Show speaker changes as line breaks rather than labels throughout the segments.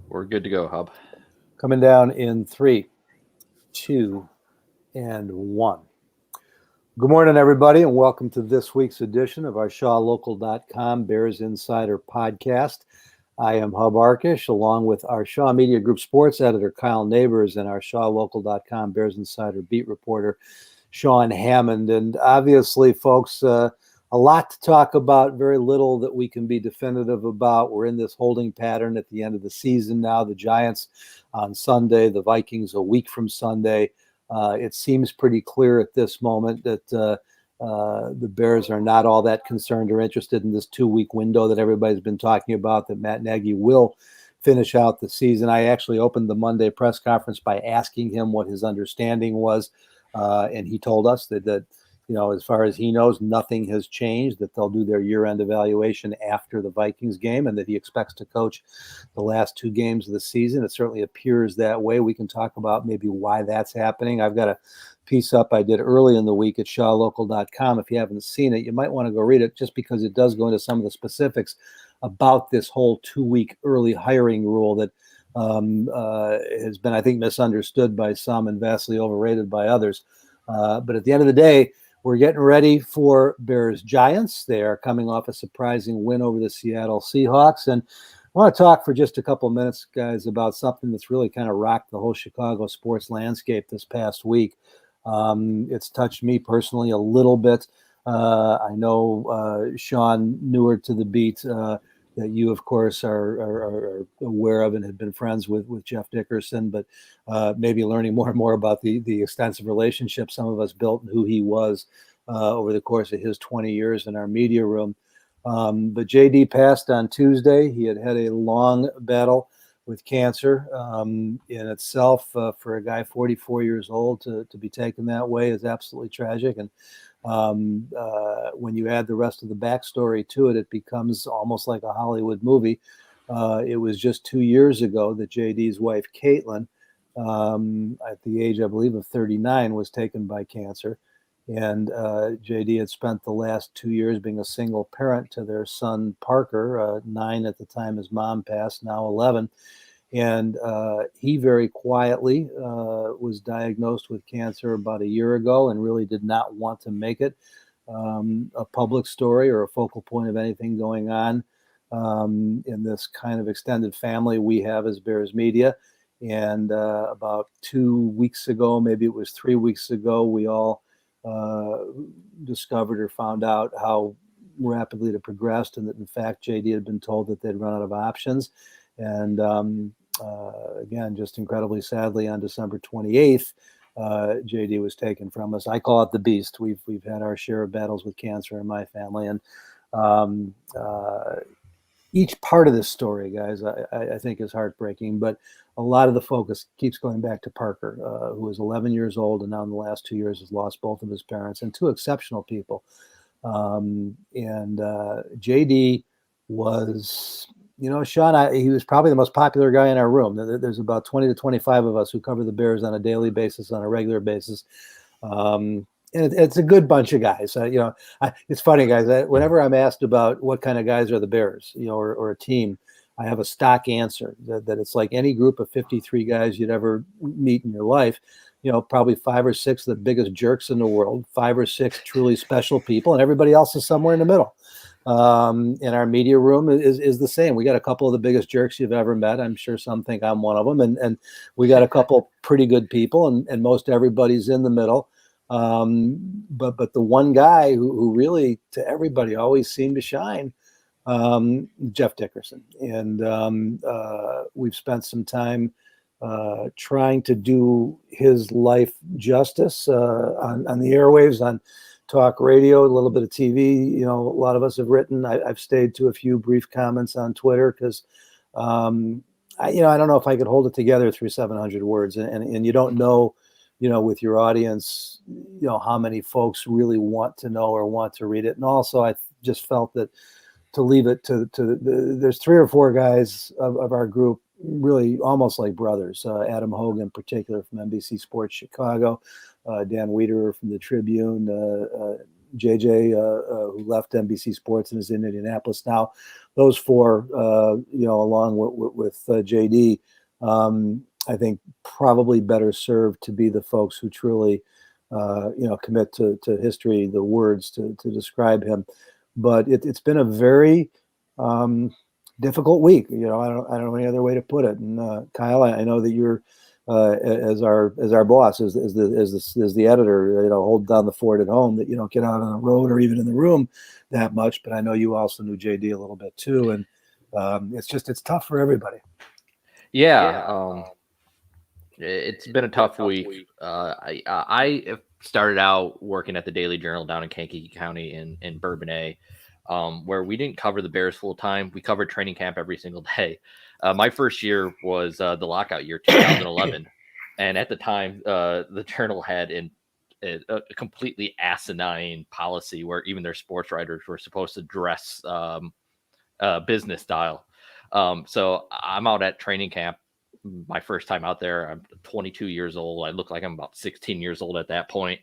We're good to go, Hub.
Coming down in 3, 2, and 1. Good morning, everybody, and welcome to this week's edition of our ShawLocal.com Bears Insider podcast. I am Hub Arkush, along with our Shaw Media Group sports editor, Kyle Nabors, and our ShawLocal.com Bears Insider beat reporter, Sean Hammond. And obviously, folks, a lot to talk about, very little that we can be definitive about. We're in this holding pattern at the end of the season now. The Giants on Sunday, the Vikings a week from Sunday. It seems pretty clear at this moment that the Bears are not all that concerned or interested in this 2-week window that everybody's been talking about, that Matt Nagy will finish out the season. I actually opened the Monday press conference by asking him what his understanding was, and he told us that as far as he knows, nothing has changed, that they'll do their year-end evaluation after the Vikings game, and that he expects to coach the last 2 games of the season. It certainly appears that way. We can talk about maybe why that's happening. I've got a piece up I did early in the week at shawlocal.com. If you haven't seen it, you might want to go read it, just because it does go into some of the specifics about this whole 2-week early hiring rule that has been, I think, misunderstood by some and vastly overrated by others. But at the end of the day, we're getting ready for Bears Giants. They are coming off a surprising win over the Seattle Seahawks. And I want to talk for just a couple minutes, guys, about something that's really kind of rocked the whole Chicago sports landscape this past week. It's touched me personally a little bit. I know, Sean, newer to the beat, that you, of course, are aware of and have been friends with Jeff Dickerson, but maybe learning more and more about the extensive relationship some of us built and who he was over the course of his 20 years in our media room. But JD passed on Tuesday. He had a long battle with cancer. In itself, for a guy 44 years old to be taken that way is absolutely tragic. And when you add the rest of the backstory to it, it becomes almost like a Hollywood movie. It was just 2 years ago that JD's wife, Caitlin, at the age, I believe, of 39, was taken by cancer. And JD had spent the last 2 years being a single parent to their son, Parker, 9 at the time his mom passed, now 11. And he very quietly was diagnosed with cancer about a year ago and really did not want to make it a public story or a focal point of anything going on in this kind of extended family we have as Bears media. And about 2 weeks ago, maybe it was 3 weeks ago, we all discovered or found out how rapidly it progressed, and that in fact JD had been told that they'd run out of options. And again, just incredibly sadly, on December 28th, JD was taken from us. I call it the beast. We've had our share of battles with cancer in my family, and each part of this story, guys, I think is heartbreaking. But a lot of the focus keeps going back to Parker, who was 11 years old, and now in the last 2 years has lost both of his parents, and 2 exceptional people. And JD was, Sean, he was probably the most popular guy in our room. There's about 20 to 25 of us who cover the Bears on a daily basis, on a regular basis. And it's a good bunch of guys. It's funny, guys. Whenever I'm asked about what kind of guys are the Bears, or a team, I have a stock answer that it's like any group of 53 guys you'd ever meet in your life. Probably 5 or 6 of the biggest jerks in the world, 5 or 6 truly special people, and everybody else is somewhere in the middle. In our media room is the same. We got a couple of the biggest jerks you've ever met. I'm sure some think I'm one of them. And we got a couple pretty good people, and most everybody's in the middle. But the one guy who really, to everybody, always seemed to shine, Jeff Dickerson. And we've spent some time trying to do his life justice on the airwaves, on talk radio, a little bit of TV. A lot of us have written. I've stayed to a few brief comments on Twitter because I don't know if I could hold it together through 700 words, and you don't know, with your audience, how many folks really want to know or want to read it. And also, I just felt that to leave it to there's 3 or 4 guys of our group, really almost like brothers. Adam Hogan, in particular, from NBC Sports Chicago, Dan Wiederer from the Tribune, JJ, who left NBC Sports and is in Indianapolis now. Those four, along with JD, I think probably better served to be the folks who truly, commit to history, the words to describe him. But it's been a very difficult week. I don't know any other way to put it. And Kyle, I know that you're as our boss, as the editor, hold down the fort at home, that you don't get out on the road or even in the room that much. But I know you also knew JD a little bit too, and it's tough for everybody.
Yeah. It's been a tough week. I started out working at the Daily Journal down in Kankakee County in Bourbonnais, where we didn't cover the Bears full time. We covered training camp every single day. My first year was the lockout year, 2011. And at the time, the Journal had a completely asinine policy where even their sports writers were supposed to dress business style. So I'm out at training camp. My first time out there, I'm 22 years old. I look like I'm about 16 years old at that point.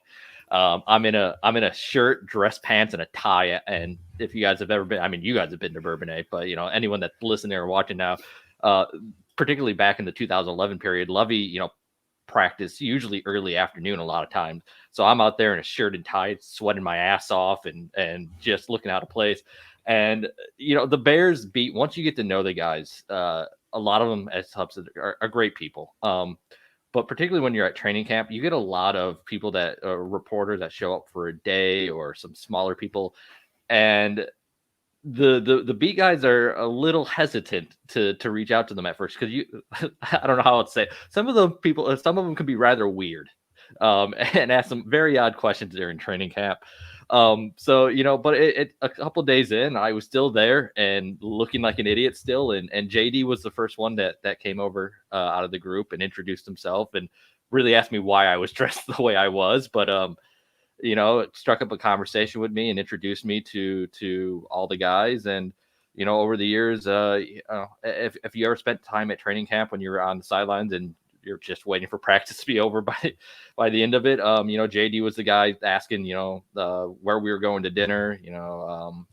I'm in a shirt, dress pants, and a tie. And if you guys have ever been, you guys have been to Bourbonnais, but anyone that's listening or watching now, particularly back in the 2011 period, Lovey, practice usually early afternoon a lot of times. So I'm out there in a shirt and tie, sweating my ass off and just looking out of place. And the Bears beat, once you get to know the guys, a lot of them, as Hub said, are great people. But particularly when you're at training camp, you get a lot of people that reporters that show up for a day, or some smaller people, and the beat guys are a little hesitant to reach out to them at first, because I don't know how to say it. Some of them can be rather weird, and ask some very odd questions during training camp. But a couple of days in, I was still there and looking like an idiot still. And JD was the first one that came over out of the group and introduced himself and really asked me why I was dressed the way I was. But, it struck up a conversation with me and introduced me to all the guys. And, over the years, if you ever spent time at training camp when you were on the sidelines and you're just waiting for practice to be over by the end of it. JD was the guy asking, where we were going to dinner,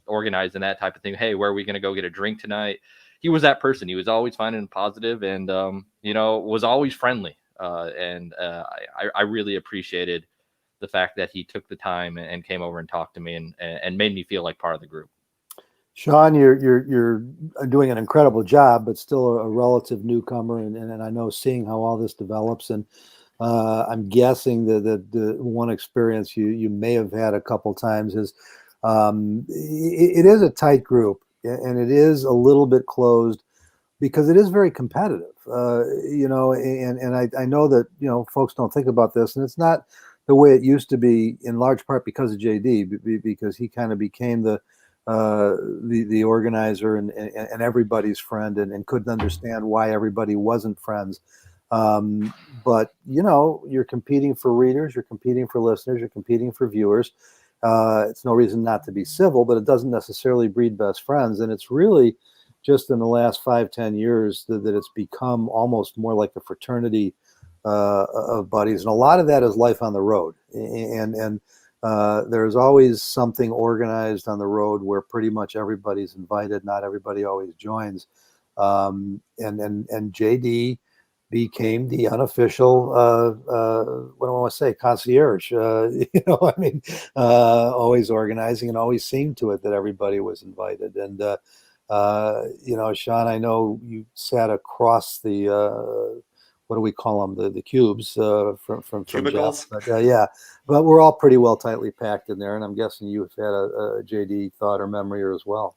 organizing that type of thing. Hey, where are we going to go get a drink tonight? He was that person. He was always finding positive and, was always friendly. I really appreciated the fact that he took the time and came over and talked to me and made me feel like part of the group.
Sean, you're doing an incredible job, but still a relative newcomer, and I know seeing how all this develops, and I'm guessing that the one experience you may have had a couple times is it is a tight group, and it is a little bit closed because it is very competitive, and I know that folks don't think about this, and it's not the way it used to be, in large part because of JD, because he kind of became the organizer and everybody's friend, and couldn't understand why everybody wasn't friends. But you're competing for readers, you're competing for listeners, you're competing for viewers. It's no reason not to be civil, but it doesn't necessarily breed best friends. And it's really just in the last 5-10 years that it's become almost more like a fraternity of buddies. And a lot of that is life on the road. And there's always something organized on the road where pretty much everybody's invited. Not everybody always joins. And JD became the unofficial, what do I want to say, concierge. Always organizing and always seeing to it that everybody was invited. And Sean, I know you sat across the what do we call them? The cubes from
cubicles.
Jeff. But, but we're all pretty well tightly packed in there, and I'm guessing you've had a JD thought or memory or as well.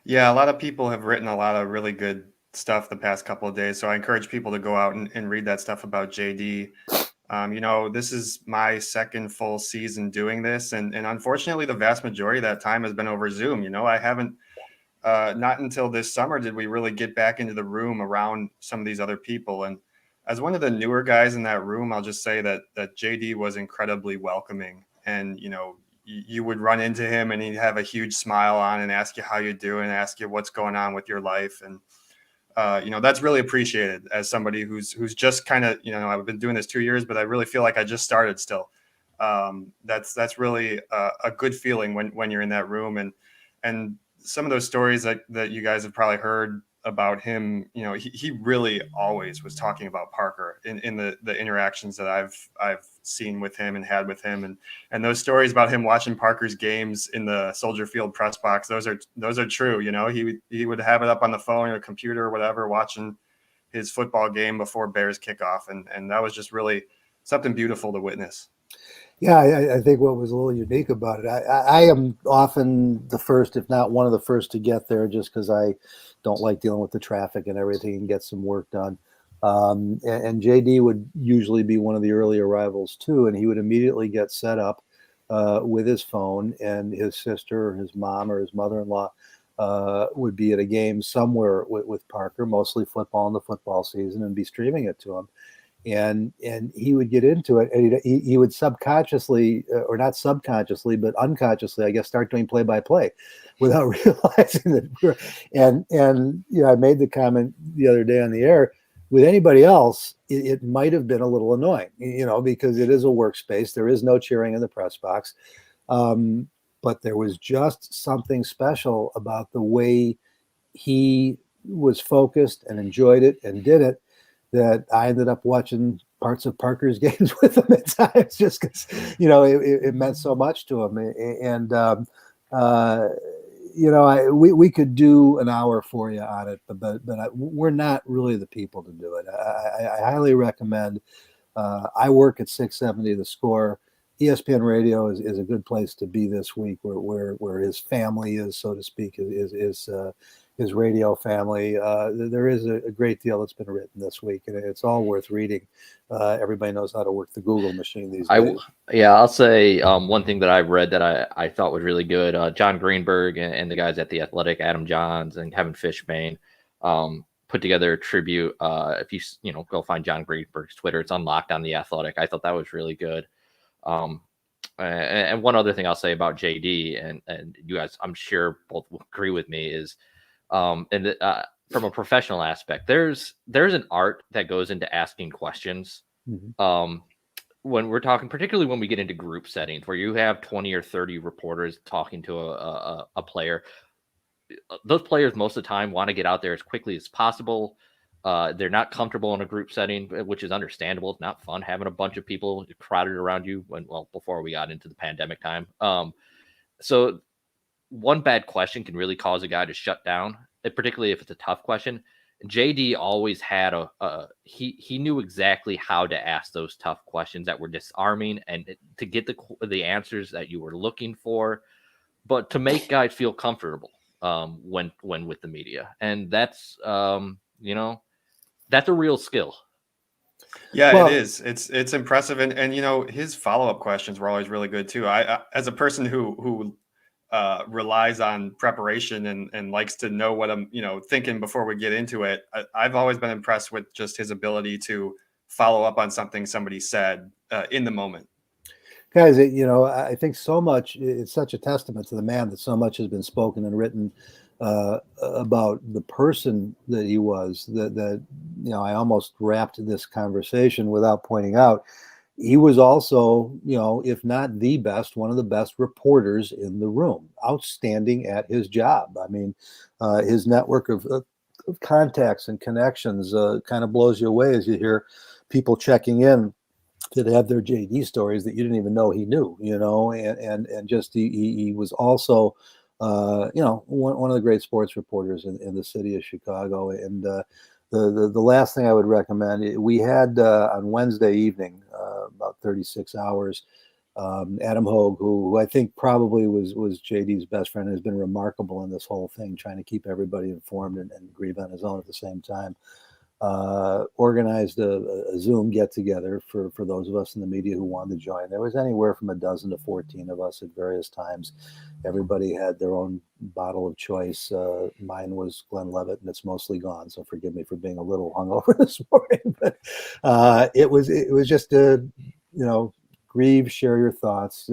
Yeah, a lot of people have written a lot of really good stuff the past couple of days, so I encourage people to go out and read that stuff about JD. This is my second full season doing this, and unfortunately, the vast majority of that time has been over Zoom. I haven't. Not until this summer did we really get back into the room around some of these other people. And as one of the newer guys in that room, I'll just say that JD was incredibly welcoming. And, you would run into him and he'd have a huge smile on and ask you how you're doing, ask you what's going on with your life. And, that's really appreciated as somebody who's just kind of, I've been doing this 2 years, but I really feel like I just started still. That's really a good feeling when you're in that room. And some of those stories that you guys have probably heard about him, he really always was talking about Parker in the interactions that I've seen with him and had with him, and those stories about him watching Parker's games in the Soldier Field press box, those are true. He would have it up on the phone or computer or whatever, watching his football game before Bears kickoff, and that was just really something beautiful to witness.
Yeah, I think what was a little unique about it, I am often the first, if not one of the first, to get there, just because I don't like dealing with the traffic and everything and get some work done. And JD would usually be one of the early arrivals too, and he would immediately get set up with his phone, and his sister or his mom or his mother-in-law would be at a game somewhere with Parker, mostly football in the football season, and be streaming it to him. And he would get into it, and he would subconsciously, or not subconsciously, but unconsciously, I guess, start doing play-by-play without realizing that. And I made the comment the other day on the air. With anybody else, it might have been a little annoying, because it is a workspace. There is no cheering in the press box, but there was just something special about the way he was focused and enjoyed it and did it, that I ended up watching parts of Parker's games with him at times, just because, it meant so much to him. And, we could do an hour for you on it, but we're not really the people to do it. I highly recommend. I work at 670 The Score. ESPN Radio is a good place to be this week, where his family is, so to speak, is his radio family. There is a great deal that's been written this week, and it's all worth reading. Everybody knows how to work the Google machine these days.
I'll say one thing that I've read that I thought was really good. John Greenberg and the guys at The Athletic, Adam Johns and Kevin Fishbane, put together a tribute. If you go find John Greenberg's Twitter, it's unlocked on The Athletic. I thought that was really good. And one other thing I'll say about JD, and you guys, I'm sure both will agree with me, is from a professional aspect, there's an art that goes into asking questions. Mm-hmm. When we're talking, particularly when we get into group settings where you have 20 or 30 reporters talking to a player, those players most of the time want to get out there as quickly as possible. They're not comfortable in a group setting, which is understandable. It's not fun having a bunch of people crowded around you before we got into the pandemic time. So one bad question can really cause a guy to shut down, particularly if it's a tough question. JD always had he knew exactly how to ask those tough questions that were disarming and to get the answers that you were looking for, but to make guys feel comfortable when with the media. And that's that's a real skill.
Yeah, it is. It's impressive. And his follow-up questions were always really good too. I as a person who relies on preparation and likes to know what I'm, thinking before we get into it, I've always been impressed with just his ability to follow up on something somebody said in the moment.
Guys, I think so much, it's such a testament to the man that so much has been spoken and written about the person that he was, that I almost wrapped this conversation without pointing out. He was also, if not the best, one of the best reporters in the room, outstanding at his job. I mean, his network of contacts and connections kind of blows you away as you hear people checking in that have their JD stories that you didn't even know he knew, and just he was also, one of the great sports reporters in the city of Chicago. And the last thing I would recommend, we had on Wednesday evening, about 36 hours, Adam Hogue, who I think probably was JD's best friend, has been remarkable in this whole thing, trying to keep everybody informed and grieve on his own at the same time. Organized a Zoom get together for those of us in the media who wanted to join. There was anywhere from a dozen to 14 of us at various times. Everybody had their own bottle of choice. Mine was Glenlivet, and it's mostly gone, so forgive me for being a little hungover this morning. But it was just to grieve, share your thoughts.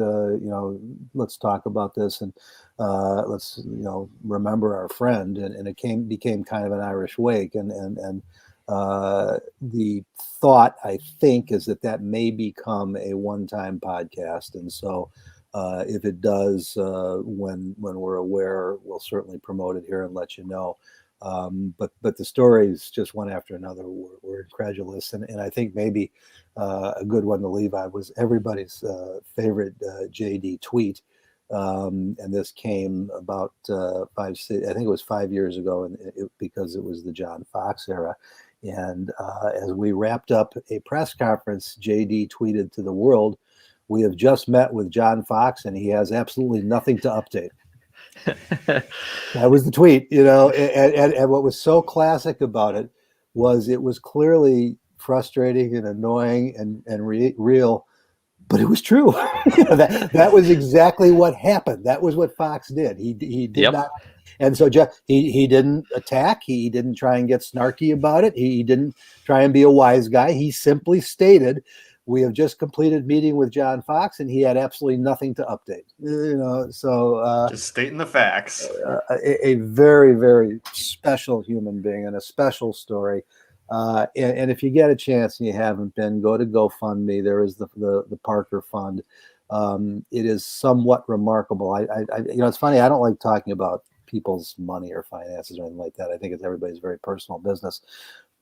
Let's talk about this, and let's remember our friend. And it became kind of an Irish wake, and The thought, I think, is that may become a one-time podcast. And so if it does, when we're aware, we'll certainly promote it here and let you know. But the stories, just one after another, were incredulous. And I think maybe a good one to leave on was everybody's favorite JD tweet. And this came about I think it was 5 years ago, and because it was the John Fox era. And as we wrapped up a press conference, JD tweeted to the world, "We have just met with John Fox, and he has absolutely nothing to update." That was the tweet, and what was so classic about it was clearly frustrating and annoying and real, but it was true. That was exactly what happened. That was what Fox did. He did not. And so Jeff, he didn't attack. He didn't try and get snarky about it. He didn't try and be a wise guy. He simply stated, "We have just completed meeting with John Fox, and he had absolutely nothing to update." So
just stating the facts.
A very, very special human being and a special story. And if you get a chance and you haven't been, go to GoFundMe. There is the Parker Fund. It is somewhat remarkable. It's funny. I don't like talking about people's money or finances or anything like that. I think it's everybody's very personal business,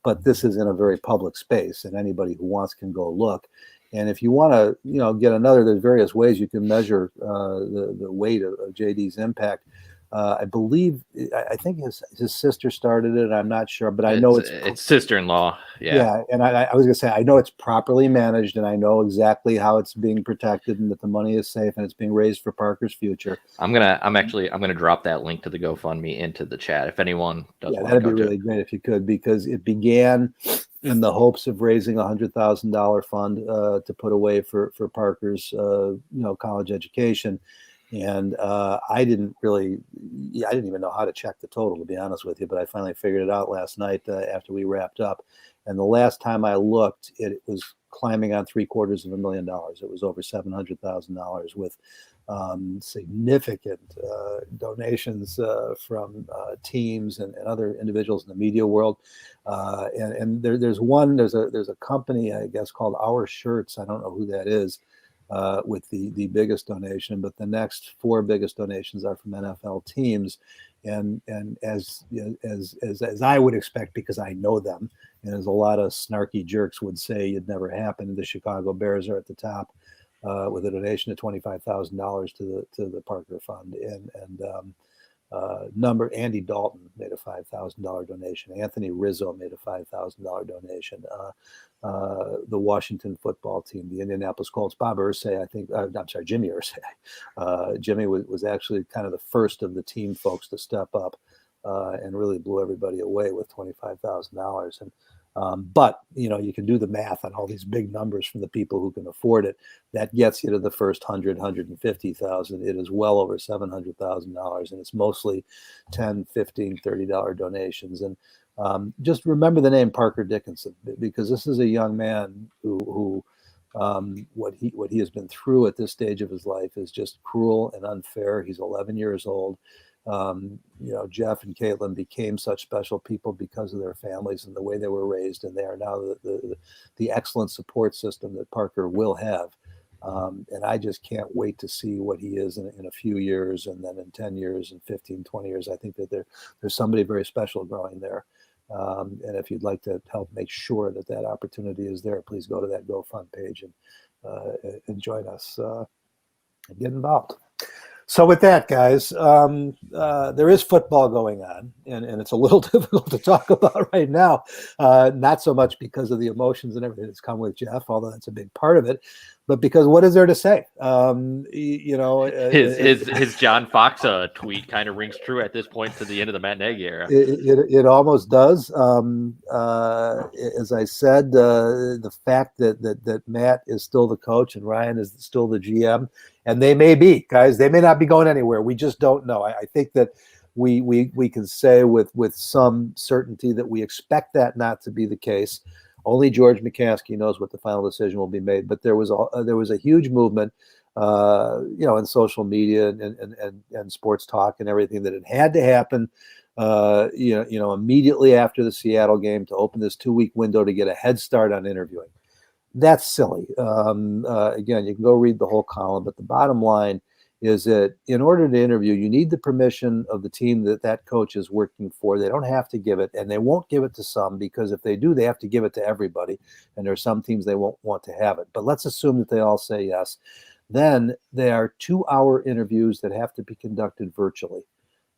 but this is in a very public space, and anybody who wants can go look. And if you want to, get another, there's various ways you can measure the weight of JD's impact. I believe, I think his sister started it. I'm not sure, but I know
it's sister-in-law.
Yeah. And I was going to say, I know it's properly managed, and I know exactly how it's being protected and that the money is safe and it's being raised for Parker's future.
I'm going to drop that link to the GoFundMe into the chat. If anyone does want to go,
that'd be really great if you could, because it began in the hopes of raising $100,000 fund to put away for Parker's, college education. And I didn't even know how to check the total, to be honest with you, but I finally figured it out last night after we wrapped up. And the last time I looked, it was climbing on $750,000. It was over $700,000 with significant donations from teams and other individuals in the media world. And there's a company, I guess, called Our Shirts. I don't know who that is. With the biggest donation, but the next four biggest donations are from NFL teams, and as I would expect, because I know them, and as a lot of snarky jerks would say, it'd never happen. The Chicago Bears are at the top with a donation of $25,000 to the Parker Fund, and Andy Dalton made a $5,000 donation. Anthony Rizzo made a $5,000 donation. The Washington football team, the Indianapolis Colts, Bob Irsay, Jimmy Irsay. Jimmy was actually kind of the first of the team folks to step up and really blew everybody away with $25,000. And but you can do the math on all these big numbers from the people who can afford it. That gets you to the first 150,000. It is well over $700,000, and it's mostly $10, $15, $30 donations. And just remember the name Parker Dickerson, because this is a young man who what he has been through at this stage of his life is just cruel and unfair. He's 11 years old. Jeff and Caitlin became such special people because of their families and the way they were raised, and they are now the excellent support system that Parker will have. And I just can't wait to see what he is in a few years, and then in 10 years and 15, 20 years. I think that there's somebody very special growing there. And if you'd like to help make sure that opportunity is there, please go to that GoFund page and join us and get involved. So with that, guys, there is football going on, and it's a little difficult to talk about right now. Not so much because of the emotions and everything that's come with Jeff, although that's a big part of it, but because what is there to say?
His John Fox tweet kind of rings true at this point to the end of the Matt Nagy era.
It almost does. As I said, the fact that Matt is still the coach and Ryan is still the GM, and they may be, guys, they may not be going anywhere. We just don't know. I think that we can say with some certainty that we expect that not to be the case. Only George McCaskey knows what the final decision will be made. But there was a huge movement, in social media and sports talk and everything, that it had to happen immediately after the Seattle game to open this 2-week window to get a head start on interviewing. That's silly. Again, you can go read the whole column, but the bottom line is that in order to interview, you need the permission of the team that coach is working for. They don't have to give it, and they won't give it to some, because if they do, they have to give it to everybody. And there are some teams they won't want to have it. But let's assume that they all say yes. Then there are 2-hour interviews that have to be conducted virtually.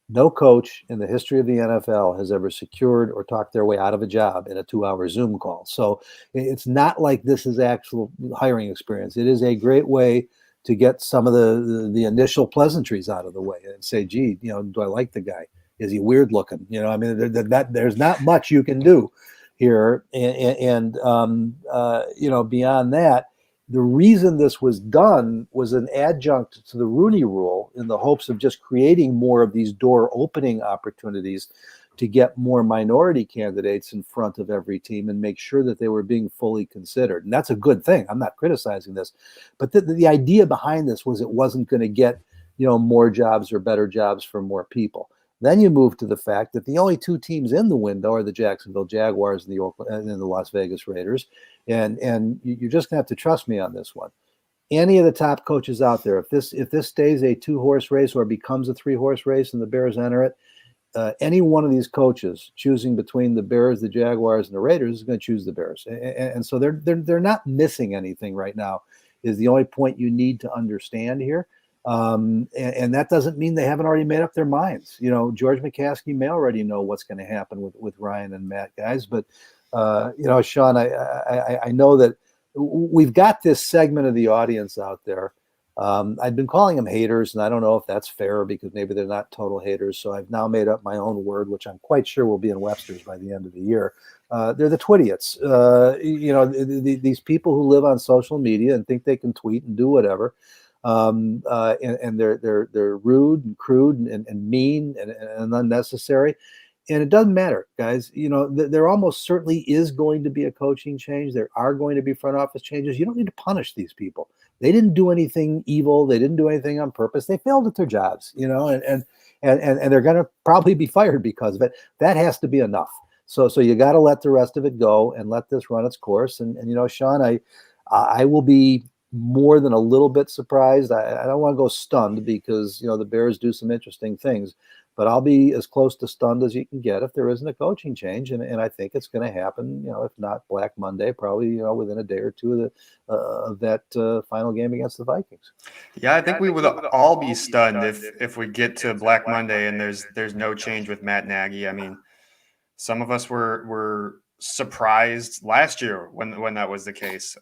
No coach in the history of the NFL has ever secured or talked their way out of a job in a 2-hour Zoom call. So it's not like this is actual hiring experience. It is a great way to get some of the initial pleasantries out of the way and say, gee, do I like the guy? Is he weird looking? There's not much you can do here. And beyond that, the reason this was done was an adjunct to the Rooney Rule in the hopes of just creating more of these door opening opportunities to get more minority candidates in front of every team and make sure that they were being fully considered. And that's a good thing. I'm not criticizing this, but the idea behind this was it wasn't going to get, more jobs or better jobs for more people. Then you move to the fact that the only 2 teams in the window are the Jacksonville Jaguars and the Las Vegas Raiders. And you're just gonna have to trust me on this one. Any of the top coaches out there, if this stays a 2-horse race or becomes a 3-horse race and the Bears enter it, any one of these coaches choosing between the Bears, the Jaguars, and the Raiders is going to choose the Bears. And so they're not missing anything right now, is the only point you need to understand here. And that doesn't mean they haven't already made up their minds. George McCaskey may already know what's going to happen with Ryan and Matt, guys. But Sean, I know that we've got this segment of the audience out there. I've been calling them haters, and I don't know if that's fair because maybe they're not total haters. So I've now made up my own word, which I'm quite sure will be in Webster's by the end of the year. They're the Twidiots. These people who live on social media and think they can tweet and do whatever. And they're rude and crude and mean and unnecessary. And it doesn't matter, guys. There almost certainly is going to be a coaching change. There are going to be front office changes. You don't need to punish these people. They didn't do anything evil. They didn't do anything on purpose. They failed at their jobs, and they're going to probably be fired because of it. That has to be enough. So you got to let the rest of it go and let this run its course. And Sean, I will be more than a little bit surprised. I don't want to go stunned because the Bears do some interesting things, but I'll be as close to stunned as you can get if there isn't a coaching change, and I think it's going to happen. If not Black Monday, probably within a day or two of that final game against the Vikings.
Yeah, I think we would all be stunned if we get to Black Monday and there's no change with Matt Nagy. I mean, some of us were surprised last year when that was the case.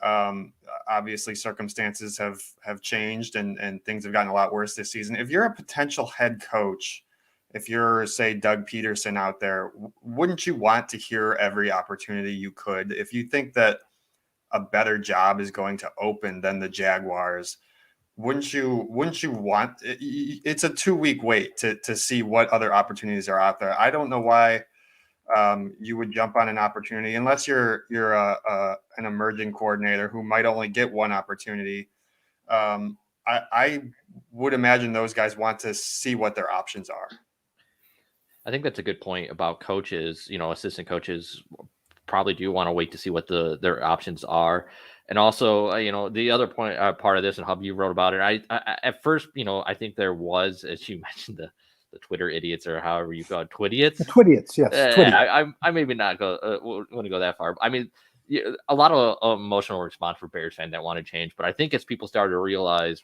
Obviously, circumstances have changed and things have gotten a lot worse this season. If you're a potential head coach, if you're, say, Doug Peterson out there, wouldn't you want to hear every opportunity you could? If you think that a better job is going to open than the Jaguars, wouldn't you want? It's a 2-week wait to see what other opportunities are out there. I don't know why you would jump on an opportunity unless you're an emerging coordinator who might only get one opportunity. I would imagine those guys want to see what their options are.
I think that's a good point about coaches. Assistant coaches probably do want to wait to see what their options are. And also, the other point, part of this, and Hub, you wrote about it. I at first, I think there was, as you mentioned, the Twitter idiots, or however you call it, Twidiots.
The Twidiots, yes.
I maybe not want to go that far. I mean, a lot of emotional response for Bears fans that want to change. But I think as people started to realize,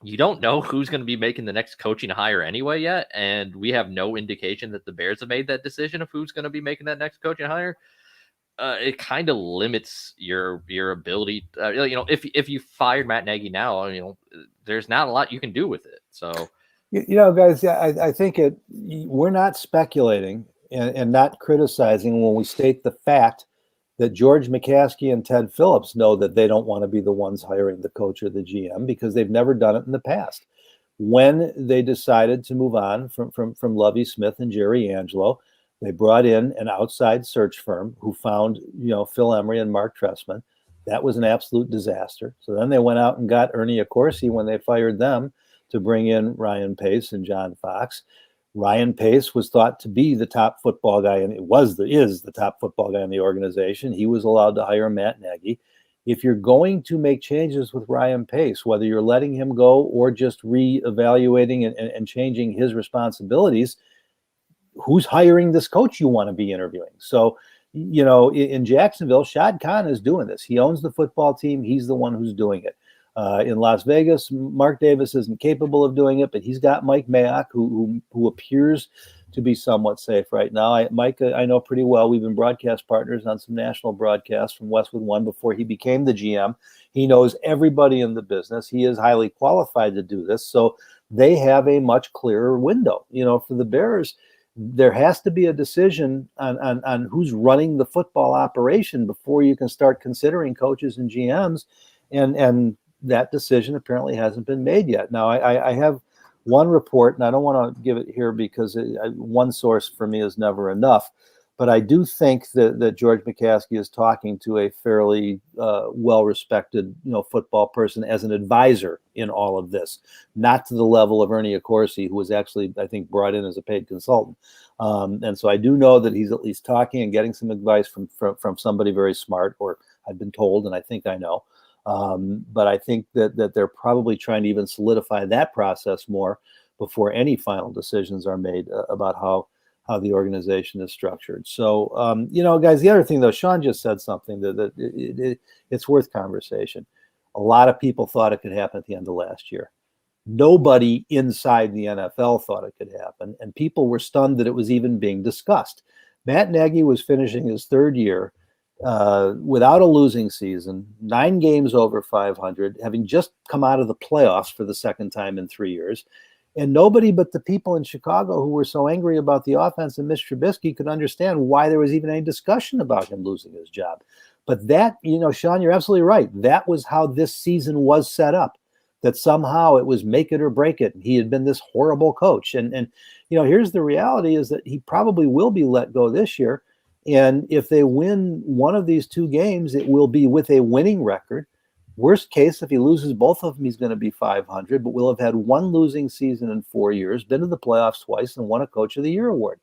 you don't know who's going to be making the next coaching hire anyway yet, and we have no indication that the Bears have made that decision of who's going to be making that next coaching hire. It kind of limits your ability. If you fired Matt Nagy now, there's not a lot you can do with it. So,
guys, I think we're not speculating and not criticizing when we state the fact that George McCaskey and Ted Phillips know that they don't want to be the ones hiring the coach or the GM because they've never done it in the past. When they decided to move on from Lovie Smith and Jerry Angelo, they brought in an outside search firm who found, Phil Emery and Mark Trestman. That was an absolute disaster. So then they went out and got Ernie Accorsi when they fired them to bring in Ryan Pace and John Fox. Ryan Pace was thought to be the top football guy, and is the top football guy in the organization. He was allowed to hire Matt Nagy. If you're going to make changes with Ryan Pace, whether you're letting him go or just reevaluating and changing his responsibilities, who's hiring this coach you want to be interviewing? So, in Jacksonville, Shad Khan is doing this. He owns the football team. He's the one who's doing it. In Las Vegas, Mark Davis isn't capable of doing it, but he's got Mike Mayock, who appears to be somewhat safe right now. Mike, I know pretty well. We've been broadcast partners on some national broadcasts from Westwood One before he became the GM. He knows everybody in the business. He is highly qualified to do this. So they have a much clearer window. For the Bears, there has to be a decision on who's running the football operation before you can start considering coaches and GMs. And that decision apparently hasn't been made yet. Now, I have one report, and I don't want to give it here because one source for me is never enough. But I do think that George McCaskey is talking to a fairly well-respected, football person as an advisor in all of this, not to the level of Ernie Accorsi, who was actually, I think, brought in as a paid consultant. And so I do know that he's at least talking and getting some advice from somebody very smart, or I've been told, and I think I know. But I think that they're probably trying to even solidify that process more before any final decisions are made about how the organization is structured. So, guys, the other thing, though, Sean just said something that it's worth conversation. A lot of people thought it could happen at the end of last year. Nobody inside the NFL thought it could happen, and people were stunned that it was even being discussed. Matt Nagy was finishing his third year without a losing season, 9 games over 500, having just come out of the playoffs for the second time in 3 years. And nobody but the people in Chicago who were so angry about the offense and Mitch Trubisky could understand why there was even any discussion about him losing his job. But that, Sean, you're absolutely right. That was how this season was set up, that somehow it was make it or break it. He had been this horrible coach. And here's the reality is that he probably will be let go this year. And if they win one of these 2 games, it will be with a winning record. Worst case, if he loses both of them, he's going to be 500, but we'll have had 1 losing season in 4 years, been to the playoffs twice, and won a Coach of the Year award.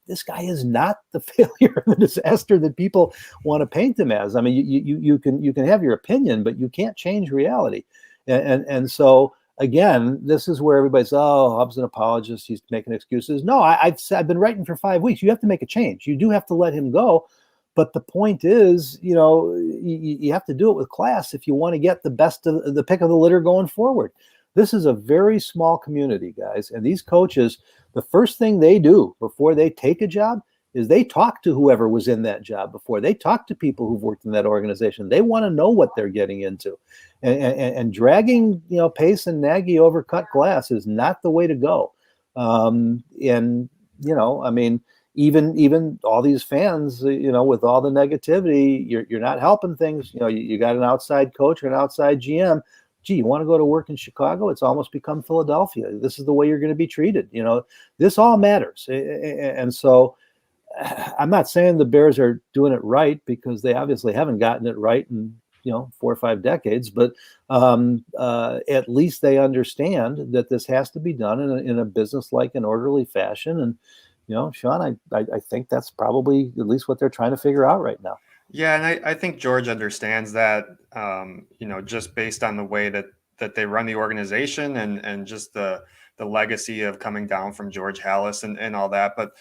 This guy is not the failure, the disaster that people want to paint him as. I mean, you can have your opinion, but you can't change reality. And so, again, this is where everybody's, Hub's an apologist, he's making excuses. No, I've been writing for 5 weeks. You have to make a change. You do have to let him go. But the point is, you have to do it with class if you want to get the best of the pick of the litter going forward. This is a very small community, guys. And these coaches, the first thing they do before they take a job is they talk to whoever was in that job before. They talk to people who've worked in that organization. They want to know what they're getting into. And dragging, Pace and Nagy over cut glass is not the way to go. Even all these fans, with all the negativity, you're not helping things. You got an outside coach or an outside GM. Gee, you want to go to work in Chicago? It's almost become Philadelphia. This is the way you're going to be treated. This all matters. And so I'm not saying the Bears are doing it right, because they obviously haven't gotten it right in 4 or 5 decades, but at least they understand that this has to be done in a business-like and orderly fashion. And Sean, I think that's probably at least what they're trying to figure out right now.
Yeah, and I think George understands that, just based on the way that they run the organization and just the legacy of coming down from George Halas and all that. But,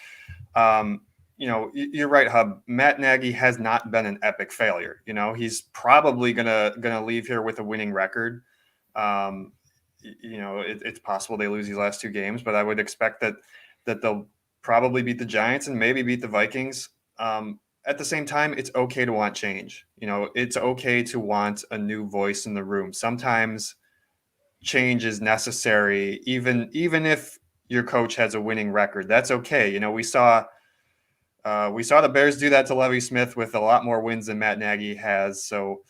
you're right, Hub. Matt Nagy has not been an epic failure. He's probably gonna leave here with a winning record. It's possible they lose these last 2 games, but I would expect that they'll probably beat the Giants and maybe beat the Vikings. At the same time, it's okay to want change. It's okay to want a new voice in the room. Sometimes change is necessary, even if your coach has a winning record. That's okay. We saw the Bears do that to Lovie Smith with a lot more wins than Matt Nagy has. So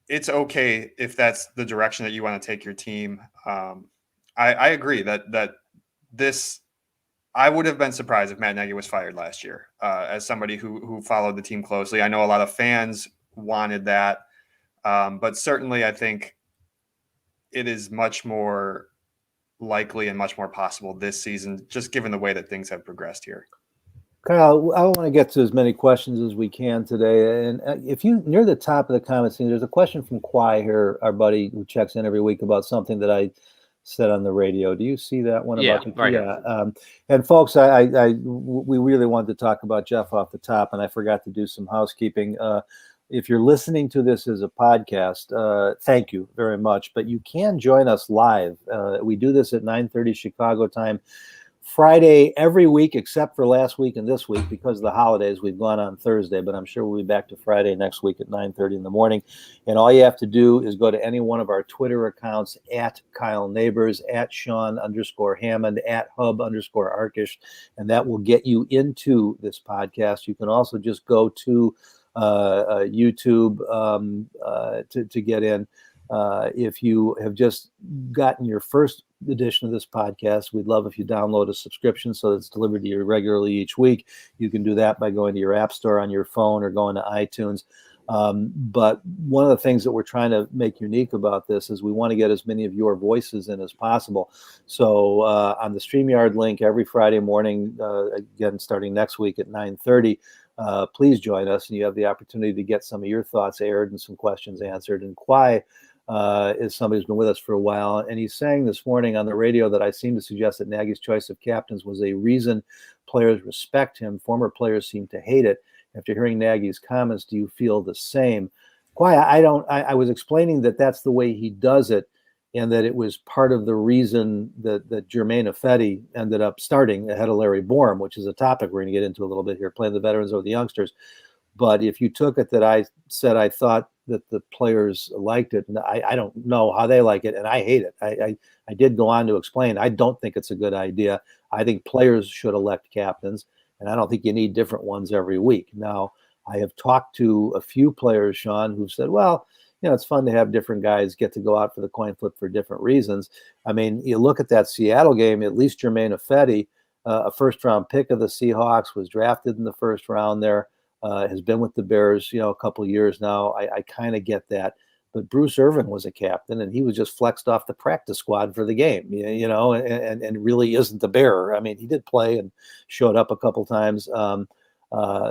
it's okay if that's the direction that you want to take your team. I agree that this. I would have been surprised if Matt Nagy was fired last year. As somebody who followed the team closely, I know a lot of fans wanted that, but certainly I think it is much more likely and much more possible this season, just given the way that things have progressed here.
Kyle, I want to get to as many questions as we can today. And if you near the top of the comment scene, there's a question from Kwai here, our buddy who checks in every week about something that I said on the radio. Do you see that one?
Yeah,
about
right.
Yeah. And folks, we really wanted to talk about Jeff off the top, and I forgot to do some housekeeping. If you're listening to this as a podcast, thank you very much. But you can join us live. We do this at 9:30 Chicago time. Friday every week except for last week and this week because of the holidays. We've gone on Thursday, but I'm sure we'll be back to Friday next week at 9:30 in the morning. And all you have to do is go to any one of our Twitter accounts at Kyle Nabors, at Sean_Hammond, at Hub_Arkush, and that will get you into this podcast. You can also just go to YouTube to get in. If you have just gotten your first edition of this podcast, we'd love if you download a subscription so that it's delivered to you regularly each week. You can do that by going to your app store on your phone or going to iTunes. But one of the things that we're trying to make unique about this is we want to get as many of your voices in as possible. So on the StreamYard link every Friday morning, again, starting next week at 9:30, please join us and you have the opportunity to get some of your thoughts aired and some questions answered. And Kwai is somebody who's been with us for a while, and he's saying this morning on the radio that I seem to suggest that Nagy's choice of captains was a reason players respect him. Former players seem to hate it. After hearing Nagy's comments, do you feel the same? Kwai, I was explaining that that's the way he does it, and that it was part of the reason that Germain Ifedi ended up starting ahead of Larry Borum, which is a topic we're going to get into a little bit here, playing the veterans over the youngsters. But if you took it that I said I thought that the players liked it, and I don't know how they like it, and I hate it. I did go on to explain I don't think it's a good idea. I think players should elect captains, and I don't think you need different ones every week. Now, I have talked to a few players, Sean, who've said, well, it's fun to have different guys get to go out for the coin flip for different reasons. I mean, you look at that Seattle game, at least Germain Ifedi, a first-round pick of the Seahawks, was drafted in the first round there. Has been with the Bears, a couple of years now. I kind of get that. But Bruce Irvin was a captain, and he was just flexed off the practice squad for the game, and really isn't the Bear. I mean, he did play and showed up a couple times.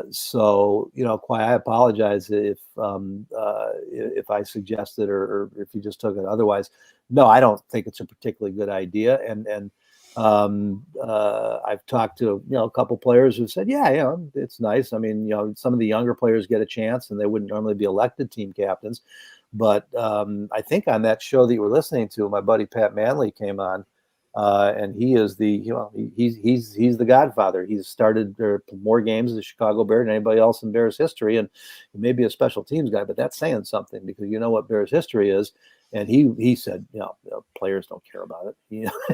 So, Kwai, I apologize if I suggested or if you just took it otherwise. No, I don't think it's a particularly good idea. And I've talked to a couple players who said, yeah, it's nice. I mean, some of the younger players get a chance, and they wouldn't normally be elected team captains. But I think on that show that you were listening to, my buddy Pat Manley came on, and he is he's the godfather. He's started more games as a Chicago Bear than anybody else in Bears history, and he may be a special teams guy, but that's saying something because you know what Bears history is. And he said, players don't care about it.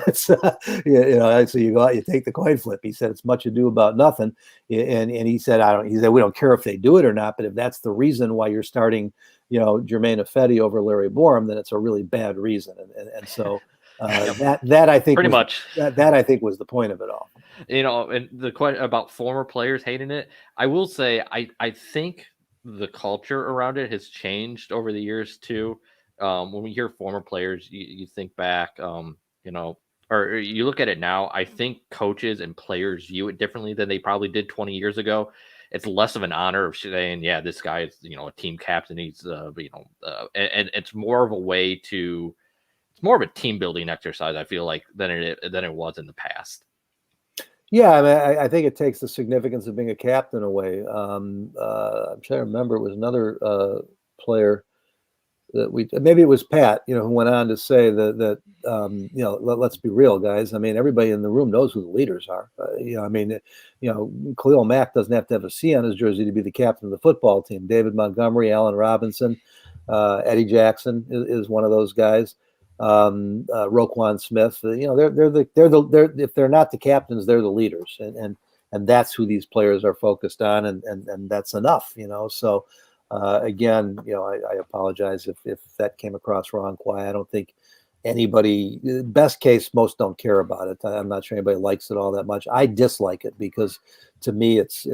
It's so you go out, you take the coin flip. He said it's much ado about nothing. And he said we don't care if they do it or not, but if that's the reason why you're starting, Germain Ifedi over Larry Borum, then it's a really bad reason. And so that I think
pretty much
that I think was the point of it all.
And the question about former players hating it, I will say I think the culture around it has changed over the years too. When we hear former players, you think back, or you look at it now, I think coaches and players view it differently than they probably did 20 years ago. It's less of an honor of saying, yeah, this guy is, a team captain. He's, and it's more of a way to, it's more of a team building exercise, I feel like, than it was in the past.
Yeah, I mean, I think it takes the significance of being a captain away. I'm trying to remember, it was another player that maybe it was Pat, who went on to say that let's be real, guys. I mean, everybody in the room knows who the leaders are. Khalil Mack doesn't have to have a C on his jersey to be the captain of the football team. David Montgomery, Allen Robinson, Eddie Jackson is one of those guys. Roquan Smith, they're if they're not the captains, they're the leaders, and that's who these players are focused on, and that's enough, So. Again, I apologize if that came across wrong. Kwai, I don't think anybody, best case, most don't care about it. I'm not sure anybody likes it all that much. I dislike it because to me, it's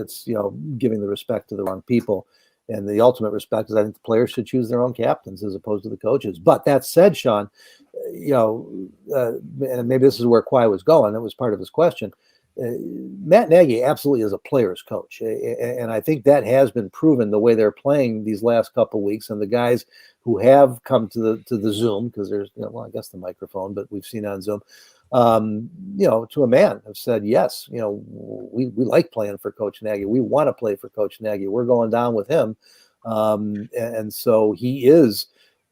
giving the respect to the wrong people. And the ultimate respect is I think the players should choose their own captains as opposed to the coaches. But that said, Sean, and maybe this is where Quai was going. That was part of his question. Matt Nagy absolutely is a player's coach. And I think that has been proven the way they're playing these last couple of weeks. And the guys who have come to the Zoom, because there's, I guess the microphone, but we've seen on Zoom, to a man have said, yes, we like playing for Coach Nagy. We want to play for Coach Nagy. We're going down with him. And so he is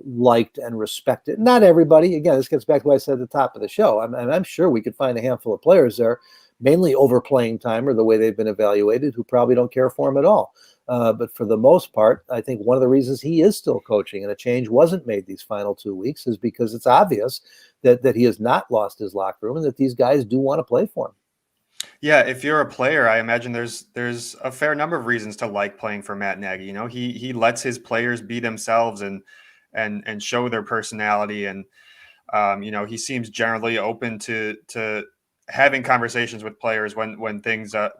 liked and respected. Not everybody. Again, this gets back to what I said at the top of the show. I'm sure we could find a handful of players there, mainly overplaying time or the way they've been evaluated, who probably don't care for him at all. But for the most part, I think one of the reasons he is still coaching and a change wasn't made these final 2 weeks is because it's obvious that he has not lost his locker room and that these guys do want to play for him.
Yeah, if you're a player, I imagine there's a fair number of reasons to like playing for Matt Nagy. He lets his players be themselves and show their personality, and he seems generally open to having conversations with players when things I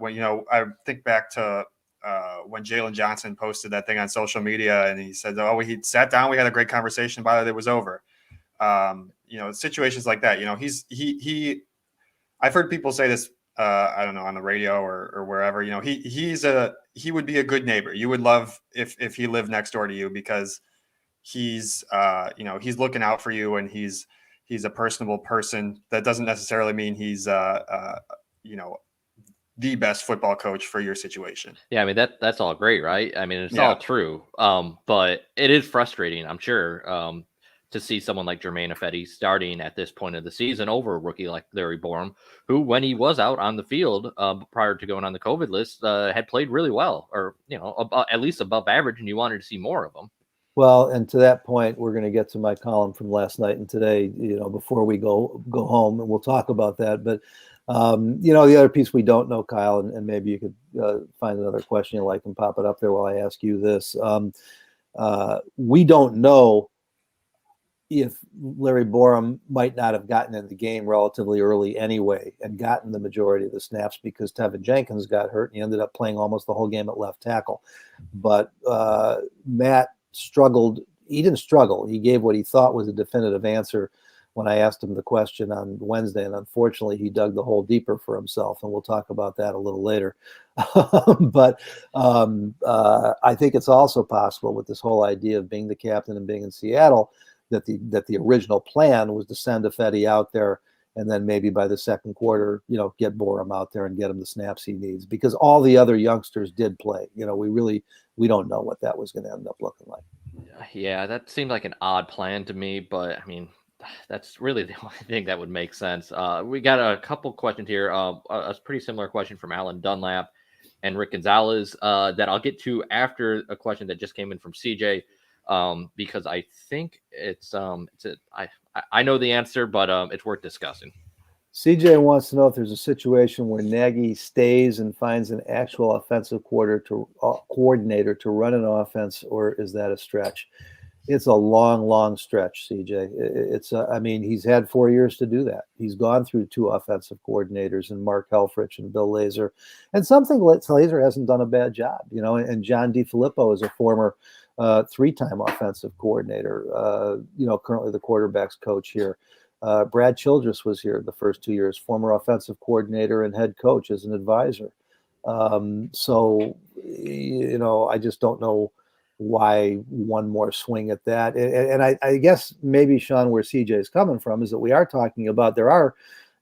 think back to when Jalen Johnson posted that thing on social media and he said, he sat down, we had a great conversation about it, it was over. Situations like that, I've heard people say this, I don't know, on the radio or wherever, he would be a good neighbor. You would love if he lived next door to you because he's looking out for you and he's a personable person. That doesn't necessarily mean he's the best football coach for your situation.
Yeah, I mean that's all great, right? I mean, it's all true. But it is frustrating, I'm sure, to see someone like Germain Ifedi starting at this point of the season over a rookie like Larry Borum, who, when he was out on the field prior to going on the COVID list, had played really well, or at least above average, and you wanted to see more of him.
Well, and to that point, we're going to get to my column from last night and today, before we go home, and we'll talk about that. But, the other piece we don't know, Kyle, and maybe you could find another question you like and pop it up there while I ask you this. We don't know if Larry Borum might not have gotten in the game relatively early anyway and gotten the majority of the snaps because Tevin Jenkins got hurt and he ended up playing almost the whole game at left tackle. But Matt struggled. He didn't struggle. He gave what he thought was a definitive answer when I asked him the question on Wednesday, and unfortunately he dug the hole deeper for himself, and we'll talk about that a little later. But I think it's also possible with this whole idea of being the captain and being in Seattle that the original plan was to send Ifedi out there and then maybe by the second quarter, get Borum out there and get him the snaps he needs, because all the other youngsters did play. We don't know what that was going to end up looking like.
Yeah, that seemed like an odd plan to me, but I mean, that's really the only thing that would make sense. We got a couple questions here. A pretty similar question from Alan Dunlap and Rick Gonzalez that I'll get to after a question that just came in from CJ, because I think I know the answer, but it's worth discussing.
CJ wants to know if there's a situation where Nagy stays and finds an actual offensive coordinator to run an offense, or is that a stretch? It's a long, long stretch, CJ. He's had 4 years to do that. He's gone through 2 offensive coordinators and Mark Helfrich and Bill Lazor, and something Lazor hasn't done a bad job, and John DiFilippo is a former 3-time offensive coordinator, currently the quarterback's coach here. Brad Childress was here the first 2 years, former offensive coordinator and head coach as an advisor. So I just don't know why one more swing at that. And I guess maybe, Sean, where CJ is coming from is that we are talking about there are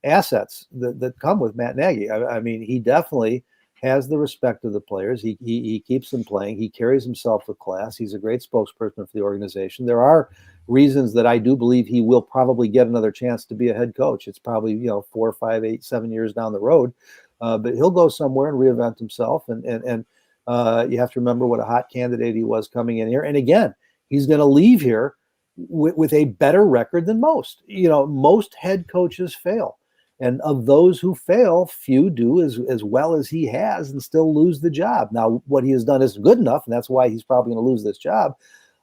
assets that come with Matt Nagy. I mean, he definitely has the respect of the players. He keeps them playing. He carries himself with class. He's a great spokesperson for the organization. There are reasons that I do believe he will probably get another chance to be a head coach. It's probably 4, 5, 8, 7 years down the road, but he'll go somewhere and reinvent himself. And you have to remember what a hot candidate he was coming in here. And again, he's going to leave here with a better record than most. Most head coaches fail. And of those who fail, few do as well as he has and still lose the job. Now, what he has done isn't good enough, and that's why he's probably going to lose this job.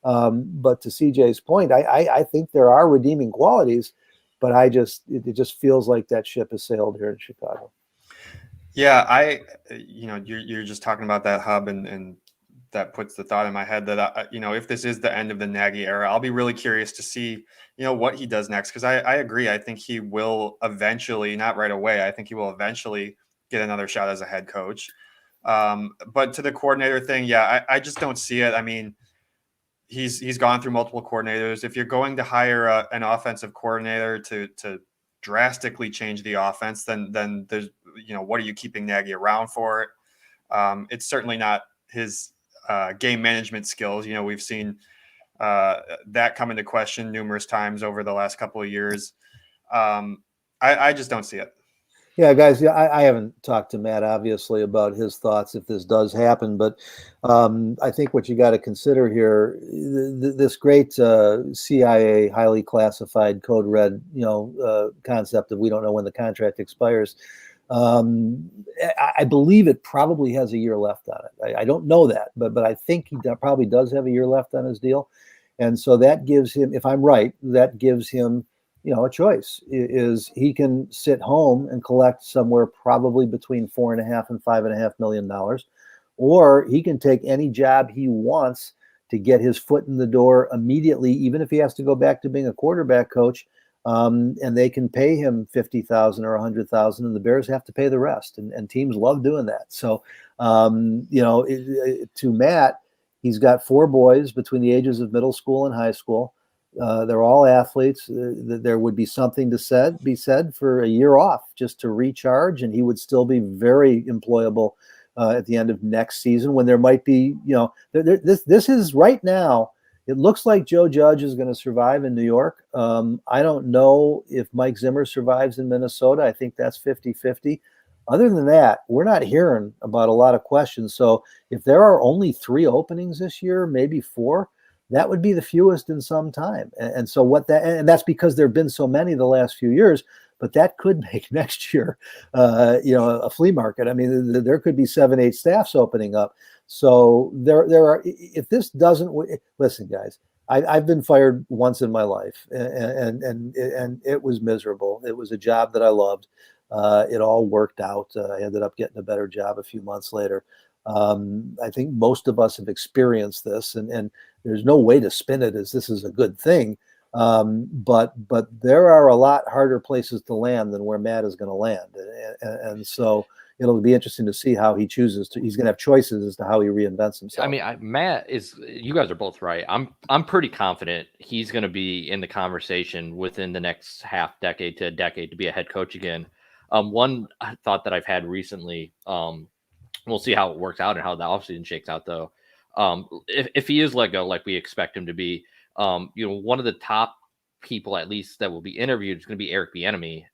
But to CJ's point, I think there are redeeming qualities, but it just feels like that ship has sailed here in Chicago.
Yeah, you're just talking about that Hub and that puts the thought in my head that if this is the end of the Nagy era, I'll be really curious to see what he does next, because I agree. I think he will eventually, not right away, I think he will eventually get another shot as a head coach. But to the coordinator thing, yeah, I just don't see it. I mean, he's gone through multiple coordinators. If you're going to hire an offensive coordinator to drastically change the offense, then there's what are you keeping Nagy around for? It's certainly not his game management skills. We've seen that come into question numerous times over the last couple of years. I just don't see it.
Yeah, guys, I haven't talked to Matt, obviously, about his thoughts if this does happen, but I think what you got to consider here, this great CIA highly classified code red, concept of we don't know when the contract expires. I believe it probably has a year left on it. I don't know that, but I think he probably does have a year left on his deal. And so that gives him, if I'm right, that gives him, a choice. Is he can sit home and collect somewhere probably between $4.5 and $5.5 million, or he can take any job he wants to get his foot in the door immediately, even if he has to go back to being a quarterback coach. And they can pay him $50,000 or $100,000, and the Bears have to pay the rest. And teams love doing that. So, to Matt, he's got 4 boys between the ages of middle school and high school. They're all athletes. There would be something to be said for a year off just to recharge, and he would still be very employable at the end of next season, when there might be, this is right now. It looks like Joe Judge is going to survive in New York. I don't know if Mike Zimmer survives in Minnesota. I think that's 50-50. Other than that, we're not hearing about a lot of questions. So if there are only 3 openings this year, maybe 4, that would be the fewest in some time. And so and that's because there have been so many the last few years, but that could make next year, a flea market. I mean, there could be 7-8 staffs opening up. So there are, if this doesn't, listen, guys, I've been fired once in my life, and it was miserable. It was a job that I loved. It all worked out. I ended up getting a better job a few months later. I think most of us have experienced this, and there's no way to spin it as this is a good thing. But there are a lot harder places to land than where Matt is going to land. And so it'll be interesting to see how he chooses to. He's going to have choices as to how he reinvents himself.
I mean, Matt is. You guys are both right. I'm pretty confident he's going to be in the conversation within the next half decade to a decade to be a head coach again. One thought that I've had recently. We'll see how it works out and how the offseason shakes out, though. If he is let go, like we expect him to be, one of the top people, at least, that will be interviewed is going to be Eric Bieniemy,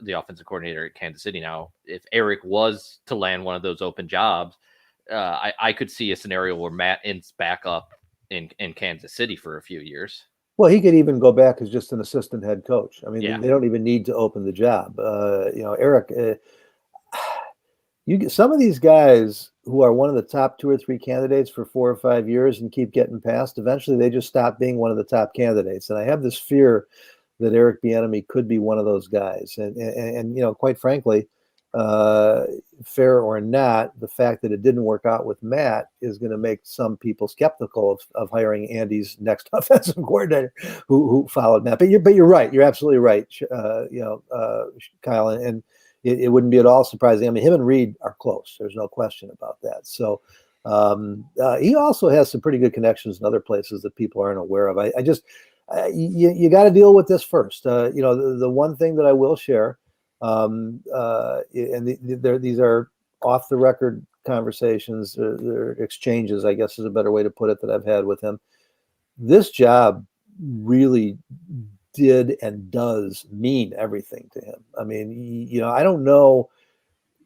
the offensive coordinator at Kansas City. Now, if Eric was to land one of those open jobs, I could see a scenario where Matt ends back up in Kansas City for a few years.
Well, he could even go back as just an assistant head coach. I mean,
Yeah.
They don't even need to open the job. Eric, you get some of these guys who are one of the top 2 or 3 candidates for 4 or 5 years and keep getting passed. Eventually, they just stop being one of the top candidates. And I have this fear that Eric Bieniemy could be one of those guys. And quite frankly, fair or not, the fact that it didn't work out with Matt is going to make some people skeptical of hiring Andy's next offensive coordinator who followed Matt. But you're right. You're absolutely right, Kyle. And it wouldn't be at all surprising. I mean, him and Reed are close. There's no question about that. So he also has some pretty good connections in other places that people aren't aware of. You got to deal with this first. The one thing that I will share, these are off the record conversations, they're exchanges, I guess is a better way to put it, that I've had with him. This job really did and does mean everything to him. I mean, I don't know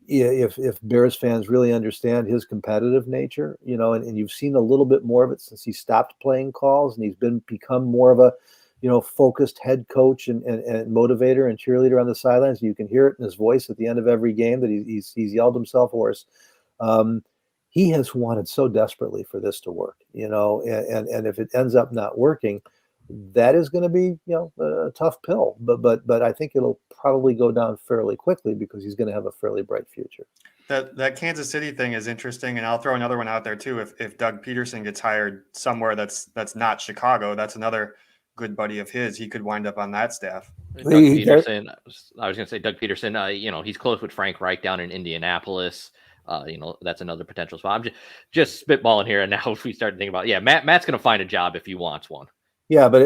if Bears fans really understand his competitive nature, and you've seen a little bit more of it since he stopped playing calls, and he's become more of a, focused head coach and motivator and cheerleader on the sidelines. You can hear it in his voice at the end of every game that he's yelled himself hoarse. He has wanted so desperately for this to work, and if it ends up not working, that is going to be, a tough pill, but I think it'll probably go down fairly quickly because he's going to have a fairly bright future.
That Kansas City thing is interesting, and I'll throw another one out there too. If Doug Peterson gets hired somewhere that's not Chicago, that's another good buddy of his. He could wind up on that staff.
Doug Peterson. I was going to say Doug Peterson. He's close with Frank Reich down in Indianapolis. That's another potential spot. I'm just spitballing here, and now if we start to think about, Matt's going to find a job if he wants one.
Yeah, but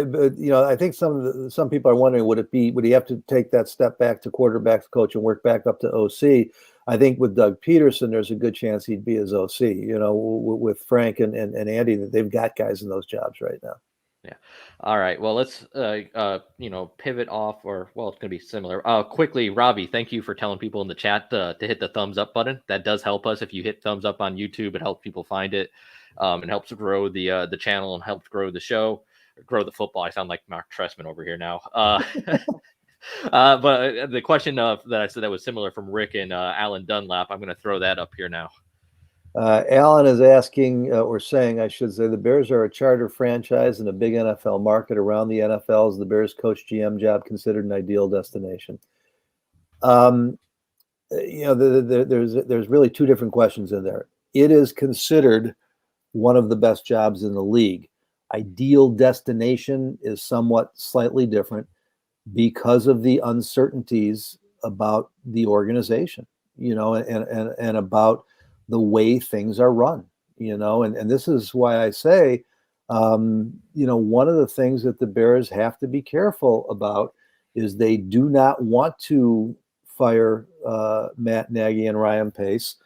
I think some people are wondering, would he have to take that step back to quarterback coach and work back up to OC? I think with Doug Peterson, there's a good chance he'd be his OC. With Frank and Andy, that they've got guys in those jobs right now.
Yeah. All right. Well, let's pivot off, it's going to be similar. Quickly, Robbie, thank you for telling people in the chat to hit the thumbs up button. That does help us. If you hit thumbs up on YouTube, it helps people find it. It helps grow the channel and helps grow the show, grow the football. I sound like Mark Trestman over here now. But the question that I said that was similar from Rick and Alan Dunlap, I'm going to throw that up here now.
Alan is asking, or saying, I should say, the Bears are a charter franchise in a big NFL market. Around the NFL, is the Bears coach GM job considered an ideal destination? There's really two different questions in there. It is considered one of the best jobs in the league. Ideal destination is somewhat slightly different because of the uncertainties about the organization, and about the way things are run, and this is why I say, one of the things that the Bears have to be careful about is they do not want to fire Matt Nagy and Ryan Pace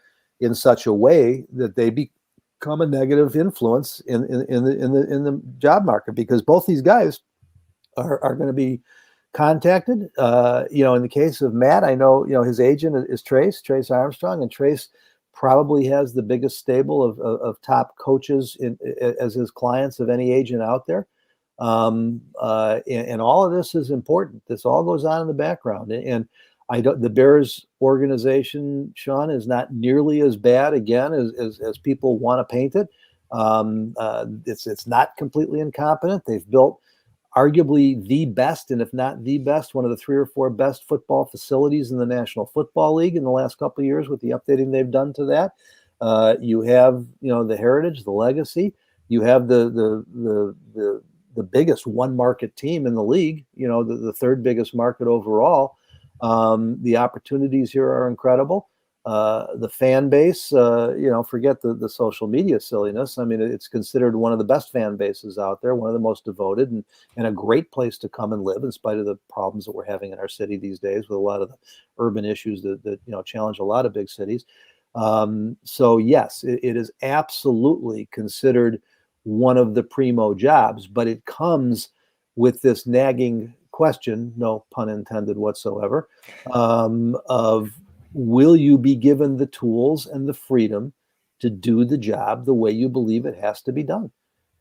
in such a way that they become a negative influence in the job market, because both these guys are going to be contacted. In the case of Matt, I know his agent is Trace Armstrong, and Trace probably has the biggest stable of top coaches as his clients of any agent out there. And all of this is important. This all goes on in the background. And the Bears organization, Sean, is not nearly as bad, again, as people want to paint it. It's not completely incompetent. They've built arguably the best, and if not the best, one of the 3 or 4 best football facilities in the National Football League in the last couple of years with the updating they've done to that. You have, the heritage, the legacy. You have the biggest one market team in the league, the third biggest market overall. The opportunities here are incredible. The fan base, forget the social media silliness. I mean, it's considered one of the best fan bases out there, one of the most devoted, and a great place to come and live, in spite of the problems that we're having in our city these days with a lot of the urban issues that challenge a lot of big cities. So yes, it is absolutely considered one of the primo jobs, but it comes with this nagging question, no pun intended whatsoever, of will you be given the tools and the freedom to do the job the way you believe it has to be done?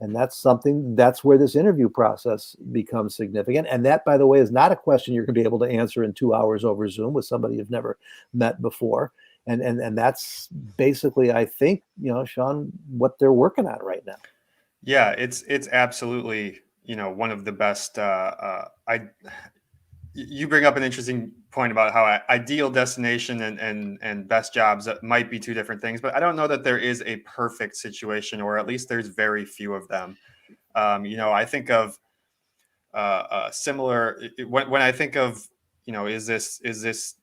And that's where this interview process becomes significant. And that, by the way, is not a question you're going to be able to answer in 2 hours over Zoom with somebody you've never met before. And that's basically, I think, Sean, what they're working on right now.
Yeah, it's absolutely, one of the best. You bring up an interesting point about how ideal destination and best jobs might be two different things, but I don't know that there is a perfect situation, or at least there's very few of them. I think of similar when I think of, is this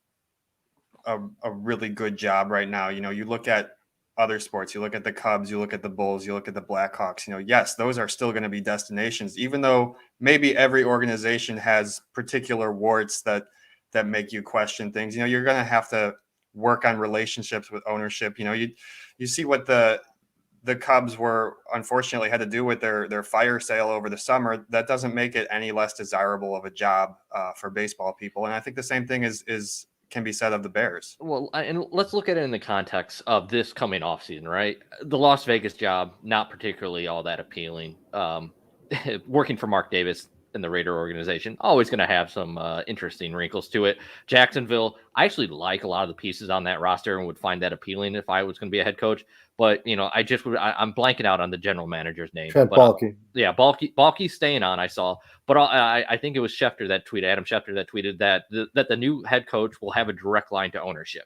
a really good job right now? You look at other sports, you look at the Cubs, you look at the Bulls, you look at the Blackhawks, yes, those are still going to be destinations, even though maybe every organization has particular warts that make you question things. You're going to have to work on relationships with ownership. You see what the Cubs unfortunately had to do with their fire sale over the summer. That doesn't make it any less desirable of a job for baseball people. And I think the same thing can be said of the Bears.
Well, and let's look at it in the context of this coming off season, right? The Las Vegas job, not particularly all that appealing. Working for Mark Davis in the Raider organization, always going to have some interesting wrinkles to it. Jacksonville, I actually like a lot of the pieces on that roster and would find that appealing if I was going to be a head coach. But, I'm blanking out on the general manager's name.
Trent Baalke.
Yeah, Baalke's staying on, I saw. But I think it was Adam Schefter that tweeted that the new head coach will have a direct line to ownership.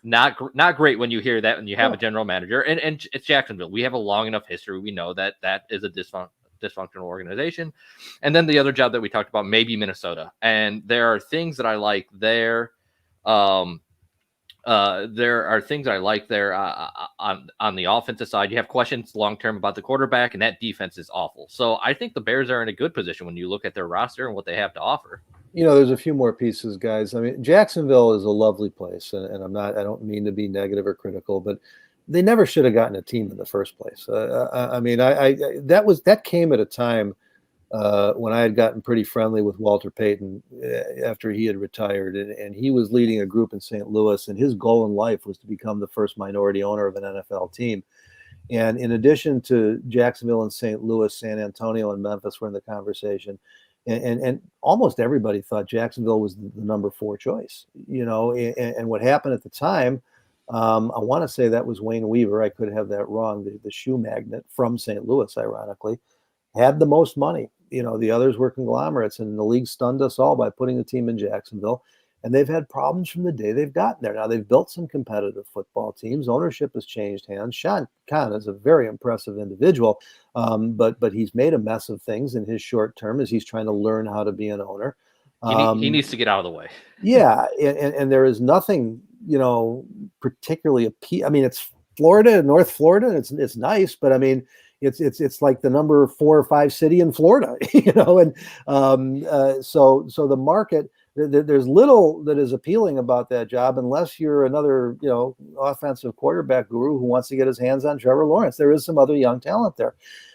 not great when you hear that when you have a general manager. And it's Jacksonville. We have a long enough history. We know that is a dysfunctional organization. And then the other job that we talked about, maybe Minnesota. And there are things that I like there. There are things I like there on the offensive side. You have questions long term about the quarterback, and that defense is awful. So I think the Bears are in a good position when you look at their roster and what they have to offer.
There's a few more pieces, guys. I mean, Jacksonville is a lovely place, and I don't mean to be negative or critical, but they never should have gotten a team in the first place. That came at a time when I had gotten pretty friendly with Walter Payton after he had retired, and he was leading a group in St. Louis, and his goal in life was to become the first minority owner of an NFL team. And in addition to Jacksonville and St. Louis, San Antonio and Memphis were in the conversation. And almost everybody thought Jacksonville was the number 4 choice, and what happened at the time, I want to say that was Wayne Weaver. I could have that wrong. The shoe magnate from St. Louis, ironically, had the most money. The others were conglomerates, and the league stunned us all by putting the team in Jacksonville. And they've had problems from the day they've gotten there. Now they've built some competitive football teams. Ownership has changed hands. Sean Khan is a very impressive individual, but he's made a mess of things in his short term as he's trying to learn how to be an owner.
He needs to get out of the way.
Yeah, and there is nothing, particularly appealing. I mean, it's Florida, North Florida. It's nice, but I mean, it's like the number 4 or 5 city in Florida, and so the market. There's little that is appealing about that job unless you're another, offensive quarterback guru who wants to get his hands on Trevor Lawrence. There is some other young talent there.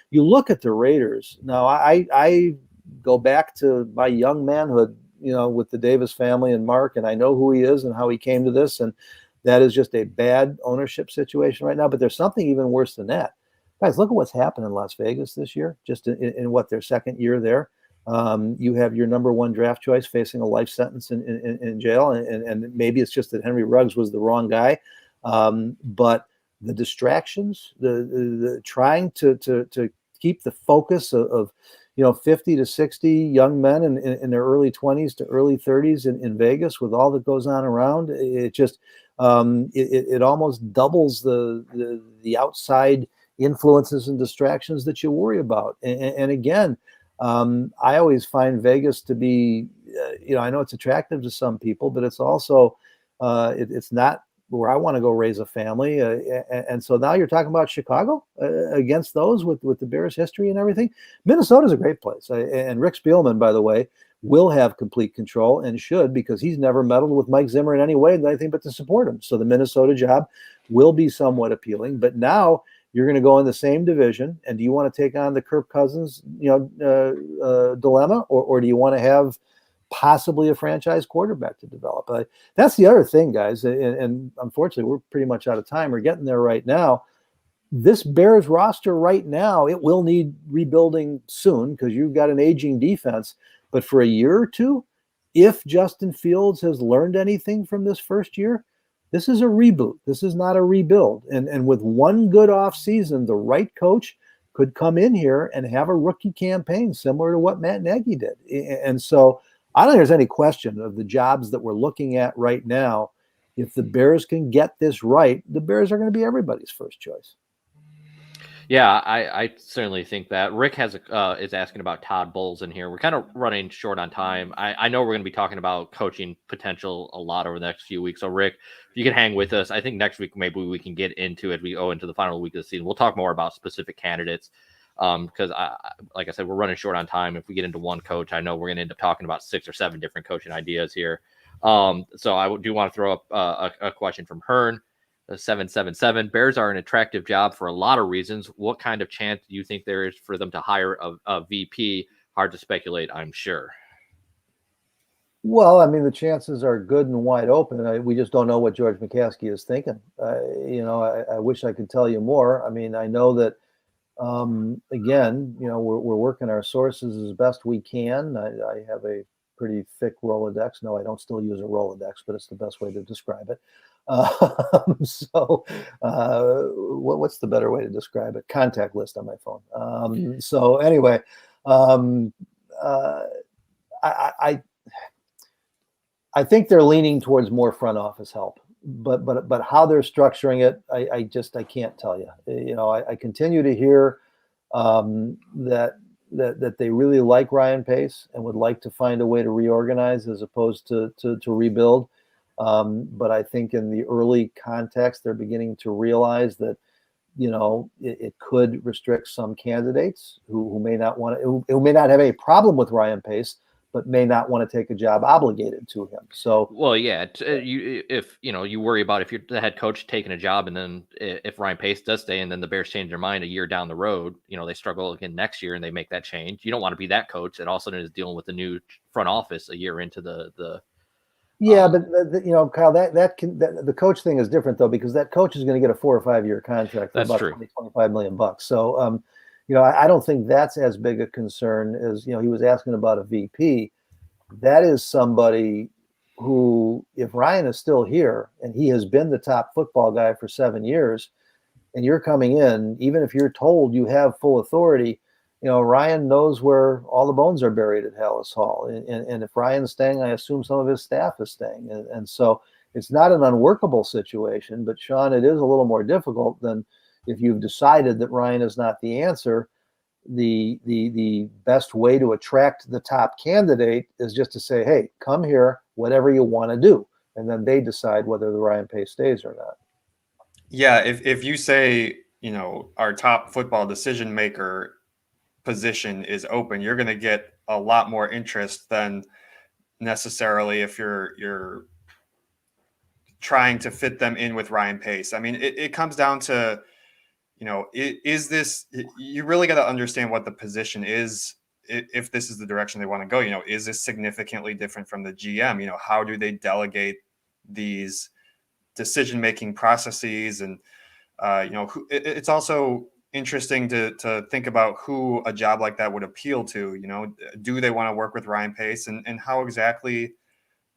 You look at the Raiders. Now, I go back to my young manhood, with the Davis family and Mark, and I know who he is and how he came to this, and that is just a bad ownership situation right now. But there's something even worse than that. Guys, look at what's happened in Las Vegas this year, just in what, their second year there. You have your number 1 draft choice facing a life sentence in jail, and maybe it's just that Henry Ruggs was the wrong guy. But the distractions, the trying to keep the focus of 50 to 60 young men in their early 20s to early 30s in Vegas with all that goes on around, it just it almost doubles the outside influences and distractions that you worry about. And again, I always find Vegas to be, I know it's attractive to some people, but it's also, it's not where I want to go raise a family. And so now you're talking about Chicago against those with the Bears history and everything. Minnesota's a great place. And Rick Spielman, by the way, will have complete control and should, because he's never meddled with Mike Zimmer in any way, anything but to support him. So the Minnesota job will be somewhat appealing, but now you're going to go in the same division, and do you want to take on the Kirk Cousins, dilemma, or do you want to have possibly a franchise quarterback to develop? That's the other thing, guys, and unfortunately, we're pretty much out of time. We're getting there right now. This Bears roster right now, it will need rebuilding soon because you've got an aging defense. But for a year or two, if Justin Fields has learned anything from this first year, this is a reboot. This is not a rebuild. And with one good offseason, the right coach could come in here and have a rookie campaign similar to what Matt Nagy did. And so I don't think there's any question of the jobs that we're looking at right now. If the Bears can get this right, the Bears are going to be everybody's first choice.
Yeah, I certainly think that. Rick is asking about Todd Bowles in here. We're kind of running short on time. I know we're going to be talking about coaching potential a lot over the next few weeks. So, Rick, if you can hang with us, I think next week maybe we can get into it. We go into the final week of the season. We'll talk more about specific candidates because, like I said, we're running short on time. If we get into one coach, I know we're going to end up talking about 6 or 7 different coaching ideas here. So I do want to throw up a question from Hearn. 777. Bears are an attractive job for a lot of reasons. What kind of chance do you think there is for them to hire a VP? Hard to speculate, I'm sure.
Well, I mean, the chances are good and wide open. We just don't know what George McCaskey is thinking. I wish I could tell you more. I mean, I know that, again, we're working our sources as best we can. I have a pretty thick Rolodex. No, I don't still use a Rolodex, but it's the best way to describe it. What's the better way to describe it? Contact list on my phone. So anyway, I think they're leaning towards more front office help. But how they're structuring it, I can't tell you. I continue to hear that they really like Ryan Pace and would like to find a way to reorganize as opposed to rebuild. But I think in the early context, they're beginning to realize that, it could restrict some candidates who may not want to, who may not have any problem with Ryan Pace, but may not want to take a job obligated to him. So,
well, yeah, if you worry about if you're the head coach taking a job, and then if Ryan Pace does stay, and then the Bears change their mind a year down the road, they struggle again next year, and they make that change. You don't want to be that coach that all of a sudden is dealing with the new front office a year into the.
Yeah, but Kyle, the coach thing is different though, because that coach is going to get a 4 or 5 year contract for about $25 million. So, I don't think that's as big a concern as, he was asking about a VP. That is somebody who, if Ryan is still here and he has been the top football guy for 7 years, and you're coming in, even if you're told you have full authority, Ryan knows where all the bones are buried at Hallis Hall. And if Ryan's staying, I assume some of his staff is staying. And so it's not an unworkable situation, but Sean, it is a little more difficult than if you've decided that Ryan is not the answer. The best way to attract the top candidate is just to say, hey, come here, whatever you want to do. And then they decide whether the Ryan Pace stays or not.
Yeah, if you say, our top football decision maker position is open, you're going to get a lot more interest than necessarily if you're trying to fit them in with Ryan Pace. I mean, it comes down to, is this, you really got to understand what the position is. If this is the direction they want to go, is this significantly different from the GM? How do they delegate these decision-making processes? And, it's also interesting to think about who a job like that would appeal to. Do they want to work with Ryan Pace, and how exactly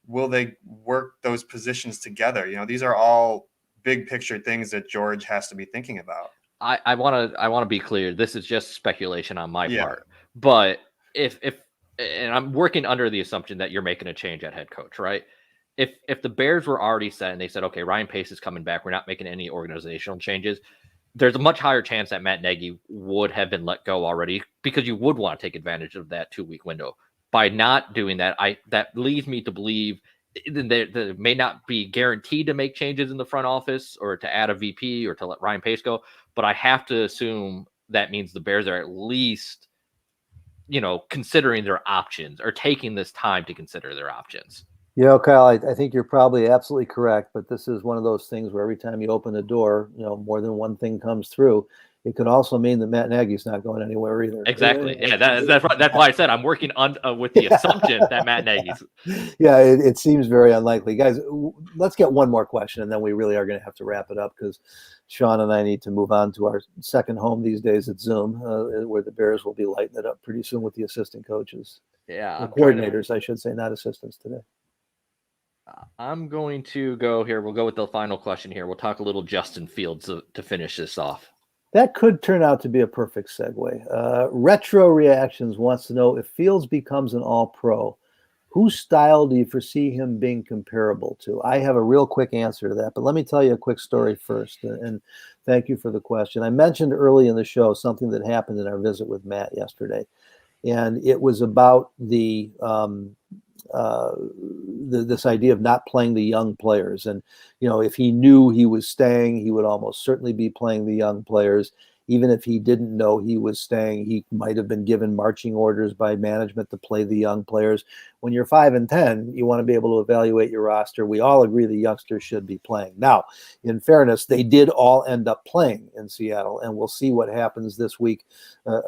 will they work those positions together? These are all big picture things that George has to be thinking about.
I want to be clear. This is just speculation on my part, but if and I'm working under the assumption that you're making a change at head coach, right? If the Bears were already set and they said, okay, Ryan Pace is coming back, we're not making any organizational changes, there's a much higher chance that Matt Nagy would have been let go already, because you would want to take advantage of that 2-week window. By not doing that, that leads me to believe that may not be guaranteed to make changes in the front office or to add a VP or to let Ryan Pace go. But I have to assume that means the Bears are at least, considering their options, or taking this time to consider their options.
Kyle, I think you're probably absolutely correct, but this is one of those things where every time you open a door, more than one thing comes through. It could also mean that Matt Nagy's not going anywhere either.
Exactly. Yeah, that's why I said I'm working on with the assumption that Matt Nagy's.
Yeah, it seems very unlikely. Guys, let's get one more question, and then we really are going to have to wrap it up, because Sean and I need to move on to our second home these days at Zoom, where the Bears will be lighting it up pretty soon with the assistant coaches.
Yeah,
the coordinators, I should say, not assistants today.
I'm going to go here. We'll go with the final question here. We'll talk a little Justin Fields to finish this off.
That could turn out to be a perfect segue. Retro Reactions wants to know, if Fields becomes an all-pro, whose style do you foresee him being comparable to? I have a real quick answer to that, but let me tell you a quick story first. And thank you for the question. I mentioned early in the show something that happened in our visit with Matt yesterday, and it was about this idea of not playing the young players. And, if he knew he was staying, he would almost certainly be playing the young players. Even if he didn't know he was staying, he might have been given marching orders by management to play the young players. When you're 5-10, you want to be able to evaluate your roster. We all agree the youngsters should be playing. Now, in fairness, they did all end up playing in Seattle, and we'll see what happens this week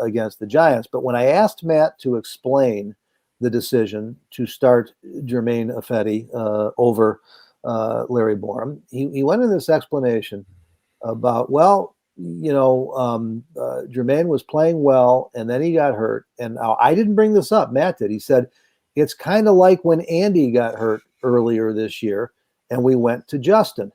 against the Giants. But when I asked Matt to explain the decision to start Germain Ifedi over Larry Borum, he went into this explanation about, Germain was playing well, and then he got hurt. And now, I didn't bring this up, Matt did. He said, it's kind of like when Andy got hurt earlier this year, and we went to Justin.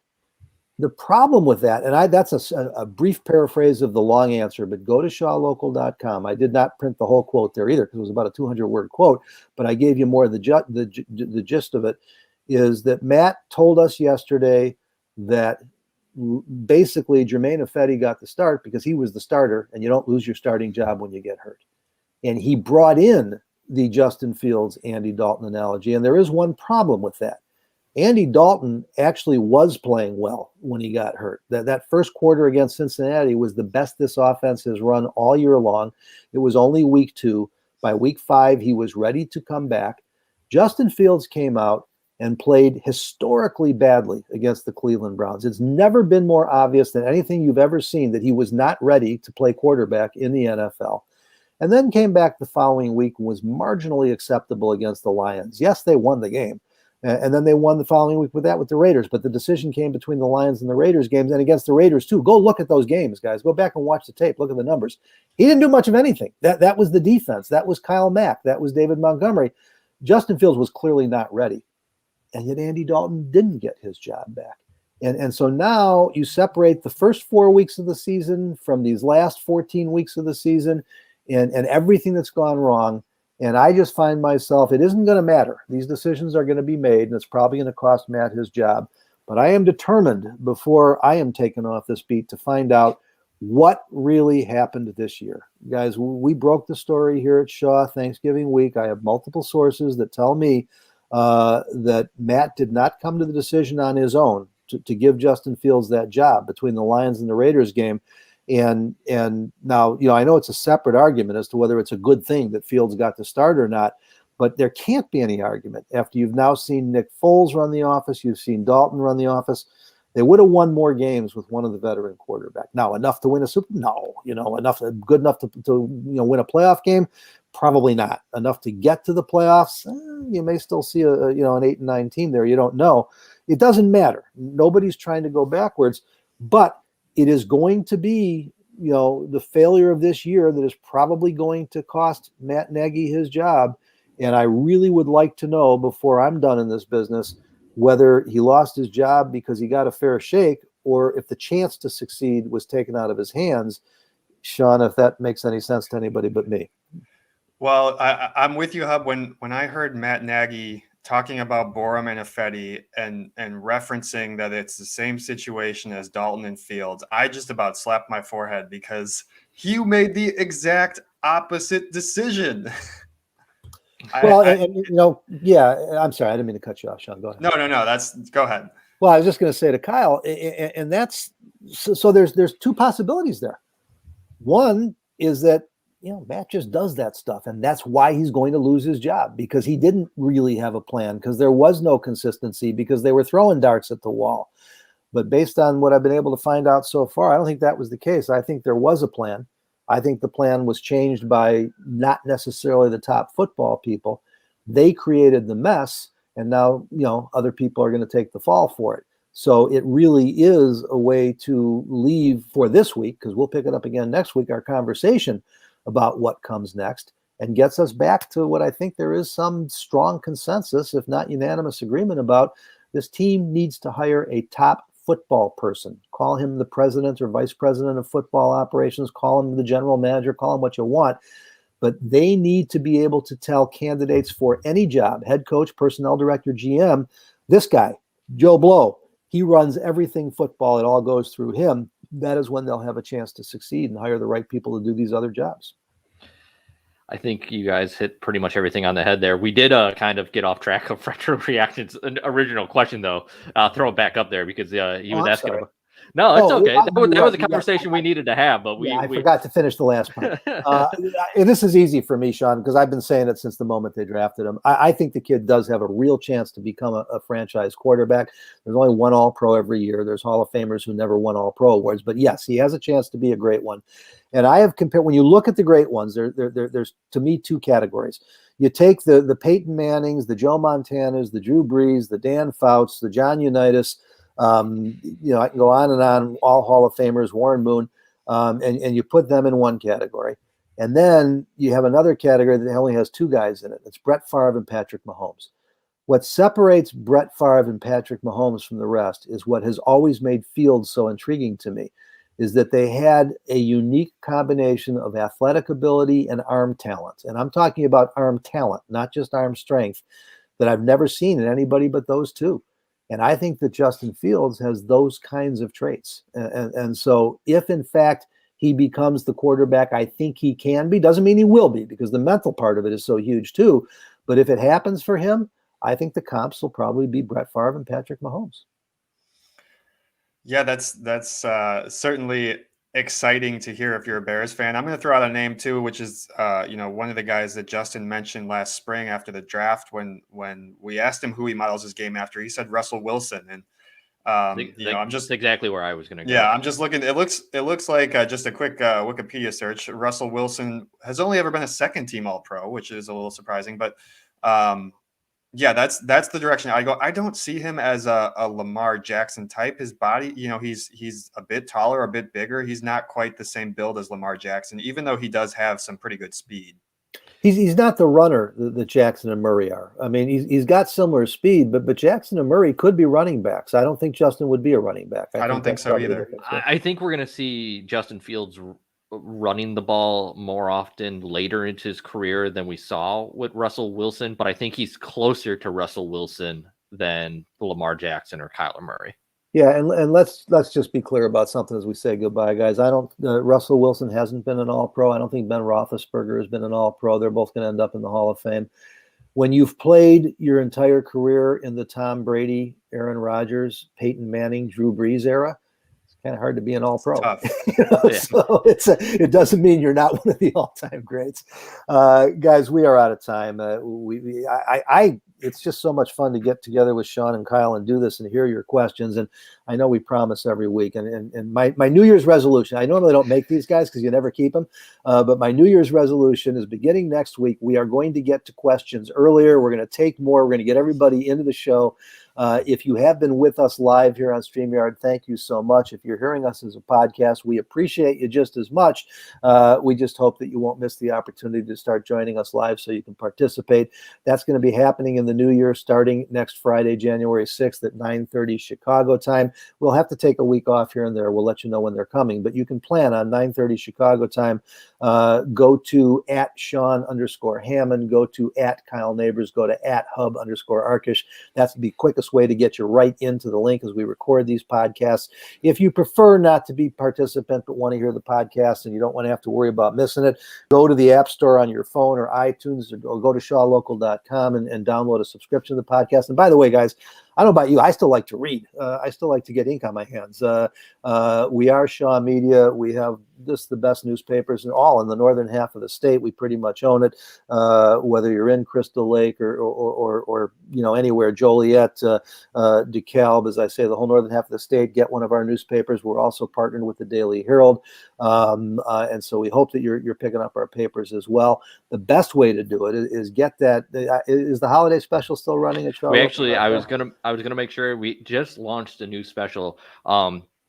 The problem with that, and that's a brief paraphrase of the long answer, but go to shawlocal.com. I did not print the whole quote there either, because it was about a 200-word quote, but I gave you more of the gist of it, is that Matt told us yesterday that basically Jermaine Ifedi got the start because he was the starter, and you don't lose your starting job when you get hurt. And he brought in the Justin Fields, Andy Dalton analogy. And there is one problem with that. Andy Dalton actually was playing well when he got hurt. That first quarter against Cincinnati was the best this offense has run all year long. It was only week 2. By week 5, he was ready to come back. Justin Fields came out and played historically badly against the Cleveland Browns. It's never been more obvious than anything you've ever seen that he was not ready to play quarterback in the NFL. And then came back the following week and was marginally acceptable against the Lions. Yes, they won the game. And then they won the following week with the Raiders. But the decision came between the Lions and the Raiders games, and against the Raiders too. Go look at those games, guys. Go back and watch the tape. Look at the numbers. He didn't do much of anything. That was the defense. That was Kyle Mack. That was David Montgomery. Justin Fields was clearly not ready. And yet Andy Dalton didn't get his job back. And so now you separate the first 4 weeks of the season from these last 14 weeks of the season, and everything that's gone wrong. And I just find myself, it isn't going to matter. These decisions are going to be made, and it's probably going to cost Matt his job. But I am determined before I am taken off this beat to find out what really happened this year. Guys, we broke the story here at Shaw Thanksgiving week. I have multiple sources that tell me that Matt did not come to the decision on his own to give Justin Fields that job between the Lions and the Raiders game. And now, I know it's a separate argument as to whether it's a good thing that Fields got the start or not, but there can't be any argument after you've now seen Nick Foles run the office, you've seen Dalton run the office. They would have won more games with one of the veteran quarterbacks. Now, enough to win a Super Bowl? No, good enough to win a playoff game? Probably not. Enough to get to the playoffs? You may still see an 8-9 team there. You don't know. It doesn't matter. Nobody's trying to go backwards, but it is going to be, the failure of this year that is probably going to cost Matt Nagy his job. And I really would like to know before I'm done in this business whether he lost his job because he got a fair shake or if the chance to succeed was taken out of his hands. Sean, if that makes any sense to anybody but me.
Well, I'm with you, Hub. When I heard Matt Nagy talking about Borum and Ifedi and referencing that it's the same situation as Dalton and Fields, I just about slapped my forehead because he made the exact opposite decision.
Well, I'm sorry. I didn't mean to cut you off, Sean. Go ahead.
No. Go ahead.
Well, I was just going to say to Kyle, and that's so there's two possibilities there. One is that, Matt just does that stuff, and that's why he's going to lose his job, because he didn't really have a plan, because there was no consistency, because they were throwing darts at the wall. But based on what I've been able to find out so far, I don't think that was the case. I think there was a plan. I think the plan was changed by not necessarily the top football people. They created the mess, and now, other people are going to take the fall for it. So it really is a way to leave for this week, because we'll pick it up again next week, our conversation about what comes next, and gets us back to what I think there is some strong consensus, if not unanimous agreement about. This team needs to hire a top football person. Call him the president or vice president of football operations, call him the general manager, call him what you want. But they need to be able to tell candidates for any job, head coach, personnel director, GM, this guy, Joe Blow, he runs everything football. It all goes through him. That is when they'll have a chance to succeed and hire the right people to do these other jobs.
I think you guys hit pretty much everything on the head there. We did kind of get off track of Retro Reaction's original question, though. I'll throw it back up there because he was asking about. No, it's okay. That was a conversation we needed to have, but I
forgot to finish the last part. And this is easy for me, Sean, because I've been saying it since the moment they drafted him. I think the kid does have a real chance to become a franchise quarterback. There's only one All-Pro every year. There's Hall of Famers who never won All-Pro awards, but yes, he has a chance to be a great one. And I have compared, when you look at the great ones, there's to me two categories. You take the Peyton Mannings, the Joe Montanas, the Drew Brees, the Dan Fouts, the John Unitas. I can go on and on, all Hall of Famers, Warren Moon, and you put them in one category. And then you have another category that only has two guys in it. It's Brett Favre and Patrick Mahomes. What separates Brett Favre and Patrick Mahomes from the rest is what has always made Fields so intriguing to me, is that they had a unique combination of athletic ability and arm talent. And I'm talking about arm talent, not just arm strength, that I've never seen in anybody but those two. And I think that Justin Fields has those kinds of traits. And so if in fact he becomes the quarterback I think he can be, doesn't mean he will be, because the mental part of it is so huge too. But if it happens for him, I think the comps will probably be Brett Favre and Patrick Mahomes.
Yeah, that's certainly exciting to hear if you're a Bears fan. I'm going to throw out a name too, which is one of the guys that Justin mentioned last spring after the draft when we asked him who he models his game after. He said Russell Wilson, and I'm just
exactly where I was going to go.
Yeah, I'm just looking. It looks like just a quick Wikipedia search. Russell Wilson has only ever been a second team All-Pro, which is a little surprising, but yeah, that's the direction I go. I don't see him as a Lamar Jackson type. His body, he's a bit taller, a bit bigger. He's not quite the same build as Lamar Jackson, even though he does have some pretty good speed.
He's not the runner that Jackson and Murray are. I mean, he's got similar speed, but Jackson and Murray could be running backs. I don't think Justin would be a running back.
I don't think so either.
I think we're going to see Justin Fields running the ball more often later into his career than we saw with Russell Wilson, but I think he's closer to Russell Wilson than Lamar Jackson or Kyler Murray.
Yeah, and let's just be clear about something as we say goodbye, guys. I don't. Russell Wilson hasn't been an All-Pro. I don't think Ben Roethlisberger has been an All-Pro. They're both going to end up in the Hall of Fame. When you've played your entire career in the Tom Brady, Aaron Rodgers, Peyton Manning, Drew Brees era, it's kind of hard to be an All-Pro. So it doesn't mean you're not one of the all-time greats. Guys, we are out of time. It's just so much fun to get together with Sean and Kyle and do this and hear your questions. And I know we promise every week. And my New Year's resolution, I normally don't make these guys because you never keep them. But my New Year's resolution is beginning next week, we are going to get to questions earlier. We're going to take more. We're going to get everybody into the show. If you have been with us live here on StreamYard, thank you so much. If you're hearing us as a podcast, we appreciate you just as much. We just hope that you won't miss the opportunity to start joining us live so you can participate. That's going to be happening in the new year, starting next Friday, January 6th at 9:30 Chicago time. We'll have to take a week off here and there. We'll let you know when they're coming, but you can plan on 9:30 Chicago time. Go to @Sean_Hammond, go to @Kyle Nabors, go to @Hub _Arkush. That's the quickest way to get you right into the link as we record these podcasts. If you prefer not to be participant but want to hear the podcast and you don't want to have to worry about missing it, go to the App Store on your phone or iTunes, or go to shawlocal.com and download a subscription to the podcast. And by the way, guys, I don't know about you, I still like to read. I still like to get ink on my hands. We are Shaw Media. We have just the best newspapers and all in the northern half of the state. We pretty much own it. Whether you're in Crystal Lake or anywhere, Joliet, DeKalb, as I say, the whole northern half of the state, get one of our newspapers. We're also partnered with the Daily Herald. And so we hope that you're picking up our papers as well. The best way to do it is get that. Is the holiday special still running at Shaw?
I was gonna make sure. We just launched a new special.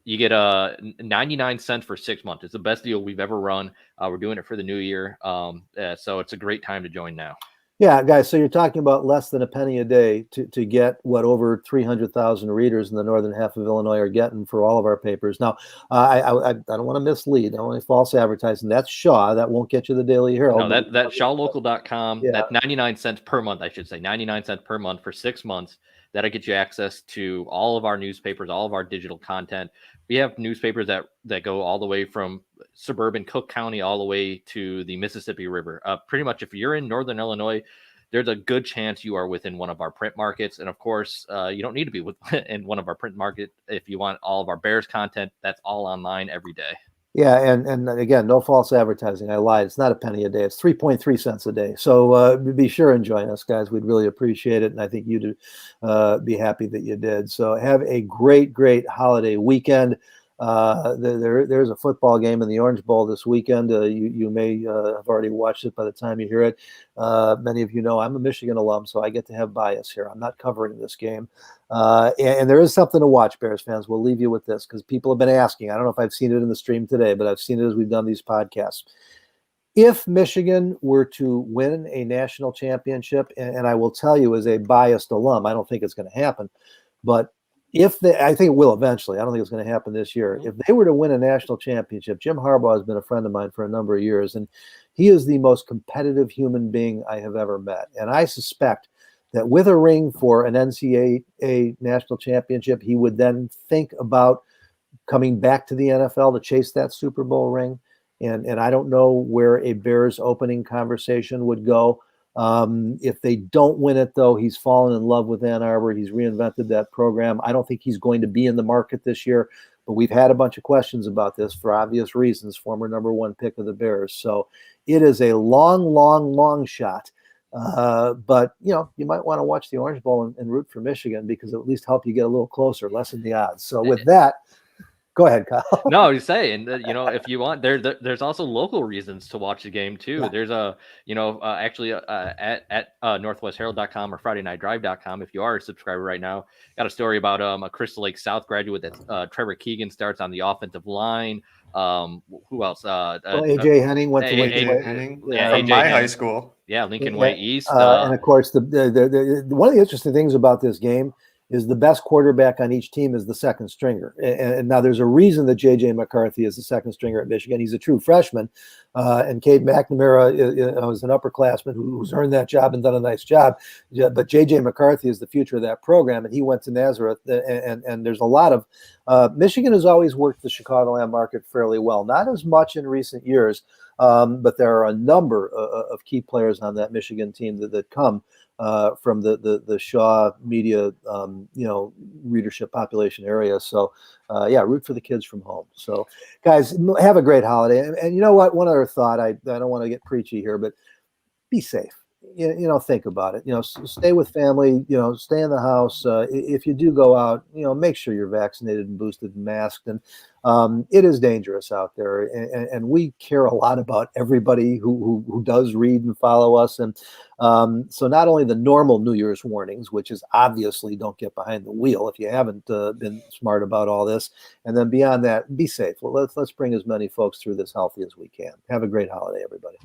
You get a 99 cents for 6 months. It's the best deal we've ever run. We're doing it for the new year. So it's a great time to join now.
Yeah, guys. So you're talking about less than a penny a day to get what over 300,000 readers in the northern half of Illinois are getting for all of our papers. Now, I don't want to mislead. I don't want false advertising. That's Shaw. That won't get you the Daily Herald.
No, that's shawlocal.com. Yeah. That's 99 cents per month. I should say 99 cents per month for 6 months. That'll get you access to all of our newspapers, all of our digital content. We have newspapers that go all the way from suburban Cook County all the way to the Mississippi River. Pretty much if you're in Northern Illinois, there's a good chance you are within one of our print markets. And of course, you don't need to be in one of our print markets if you want all of our Bears content. That's all online every day.
Yeah, and again, no false advertising. I lied. It's not a penny a day. It's 3.3 cents a day. So be sure and join us, guys. We'd really appreciate it, and I think you'd be happy that you did. So have a great holiday weekend. There's a football game in the Orange Bowl this weekend. You may have already watched it by the time you hear it. Many of you know I'm a Michigan alum, so I get to have bias here. I'm not covering this game. And there is something to watch, Bears fans. We'll leave you with this because people have been asking. I don't know if I've seen it in the stream today, but I've seen it as we've done these podcasts. If Michigan were to win a national championship, and I will tell you as a biased alum, I don't think it's going to happen, but I think it will eventually. I don't think it's going to happen this year. If they were to win a national championship, Jim Harbaugh has been a friend of mine for a number of years, and he is the most competitive human being I have ever met. And I suspect that with a ring for an NCAA national championship, he would then think about coming back to the NFL to chase that Super Bowl ring. And I don't know where a Bears opening conversation would go. If they don't win it, though, he's fallen in love with Ann Arbor. He's reinvented that program. I don't think he's going to be in the market this year, but we've had a bunch of questions about this for obvious reasons, former number 1 pick of the Bears. So it is a long shot. But, you might want to watch the Orange Bowl and root for Michigan because it'll at least help you get a little closer, lessen the odds. So with that, go ahead, Kyle.
No, I was saying that, if you want, there's also local reasons to watch the game too. Yeah. There's actually at northwestherald.com or FridayNightDrive.com. If you are a subscriber right now, got a story about a Crystal Lake South graduate that Trevor Keegan starts on the offensive line. Who else?
AJ Henning went to
AJ Henning from my high school.
Yeah, Lincoln Way East.
And of course, the one of the interesting things about this game is the best quarterback on each team is the second stringer. And now there's a reason that J.J. McCarthy is the second stringer at Michigan. He's a true freshman. And Cade McNamara is an upperclassman who's earned that job and done a nice job. But J.J. McCarthy is the future of that program, and he went to Nazareth. And there's a lot of Michigan has always worked the Chicagoland market fairly well. Not as much in recent years, but there are a number of key players on that Michigan team that come from the Shaw media, readership population area. So, root for the kids from home. So, guys, have a great holiday. And you know what? One other thought. I don't want to get preachy here, but be safe. Think about it. Stay with family. Stay in the house. If you do go out, make sure you're vaccinated and boosted and masked. And it is dangerous out there, and we care a lot about everybody who does read and follow us. And so not only the normal New Year's warnings, which is obviously don't get behind the wheel if you haven't been smart about all this, and then beyond that, be safe. Well, let's bring as many folks through this healthy as we can. Have a great holiday, everybody.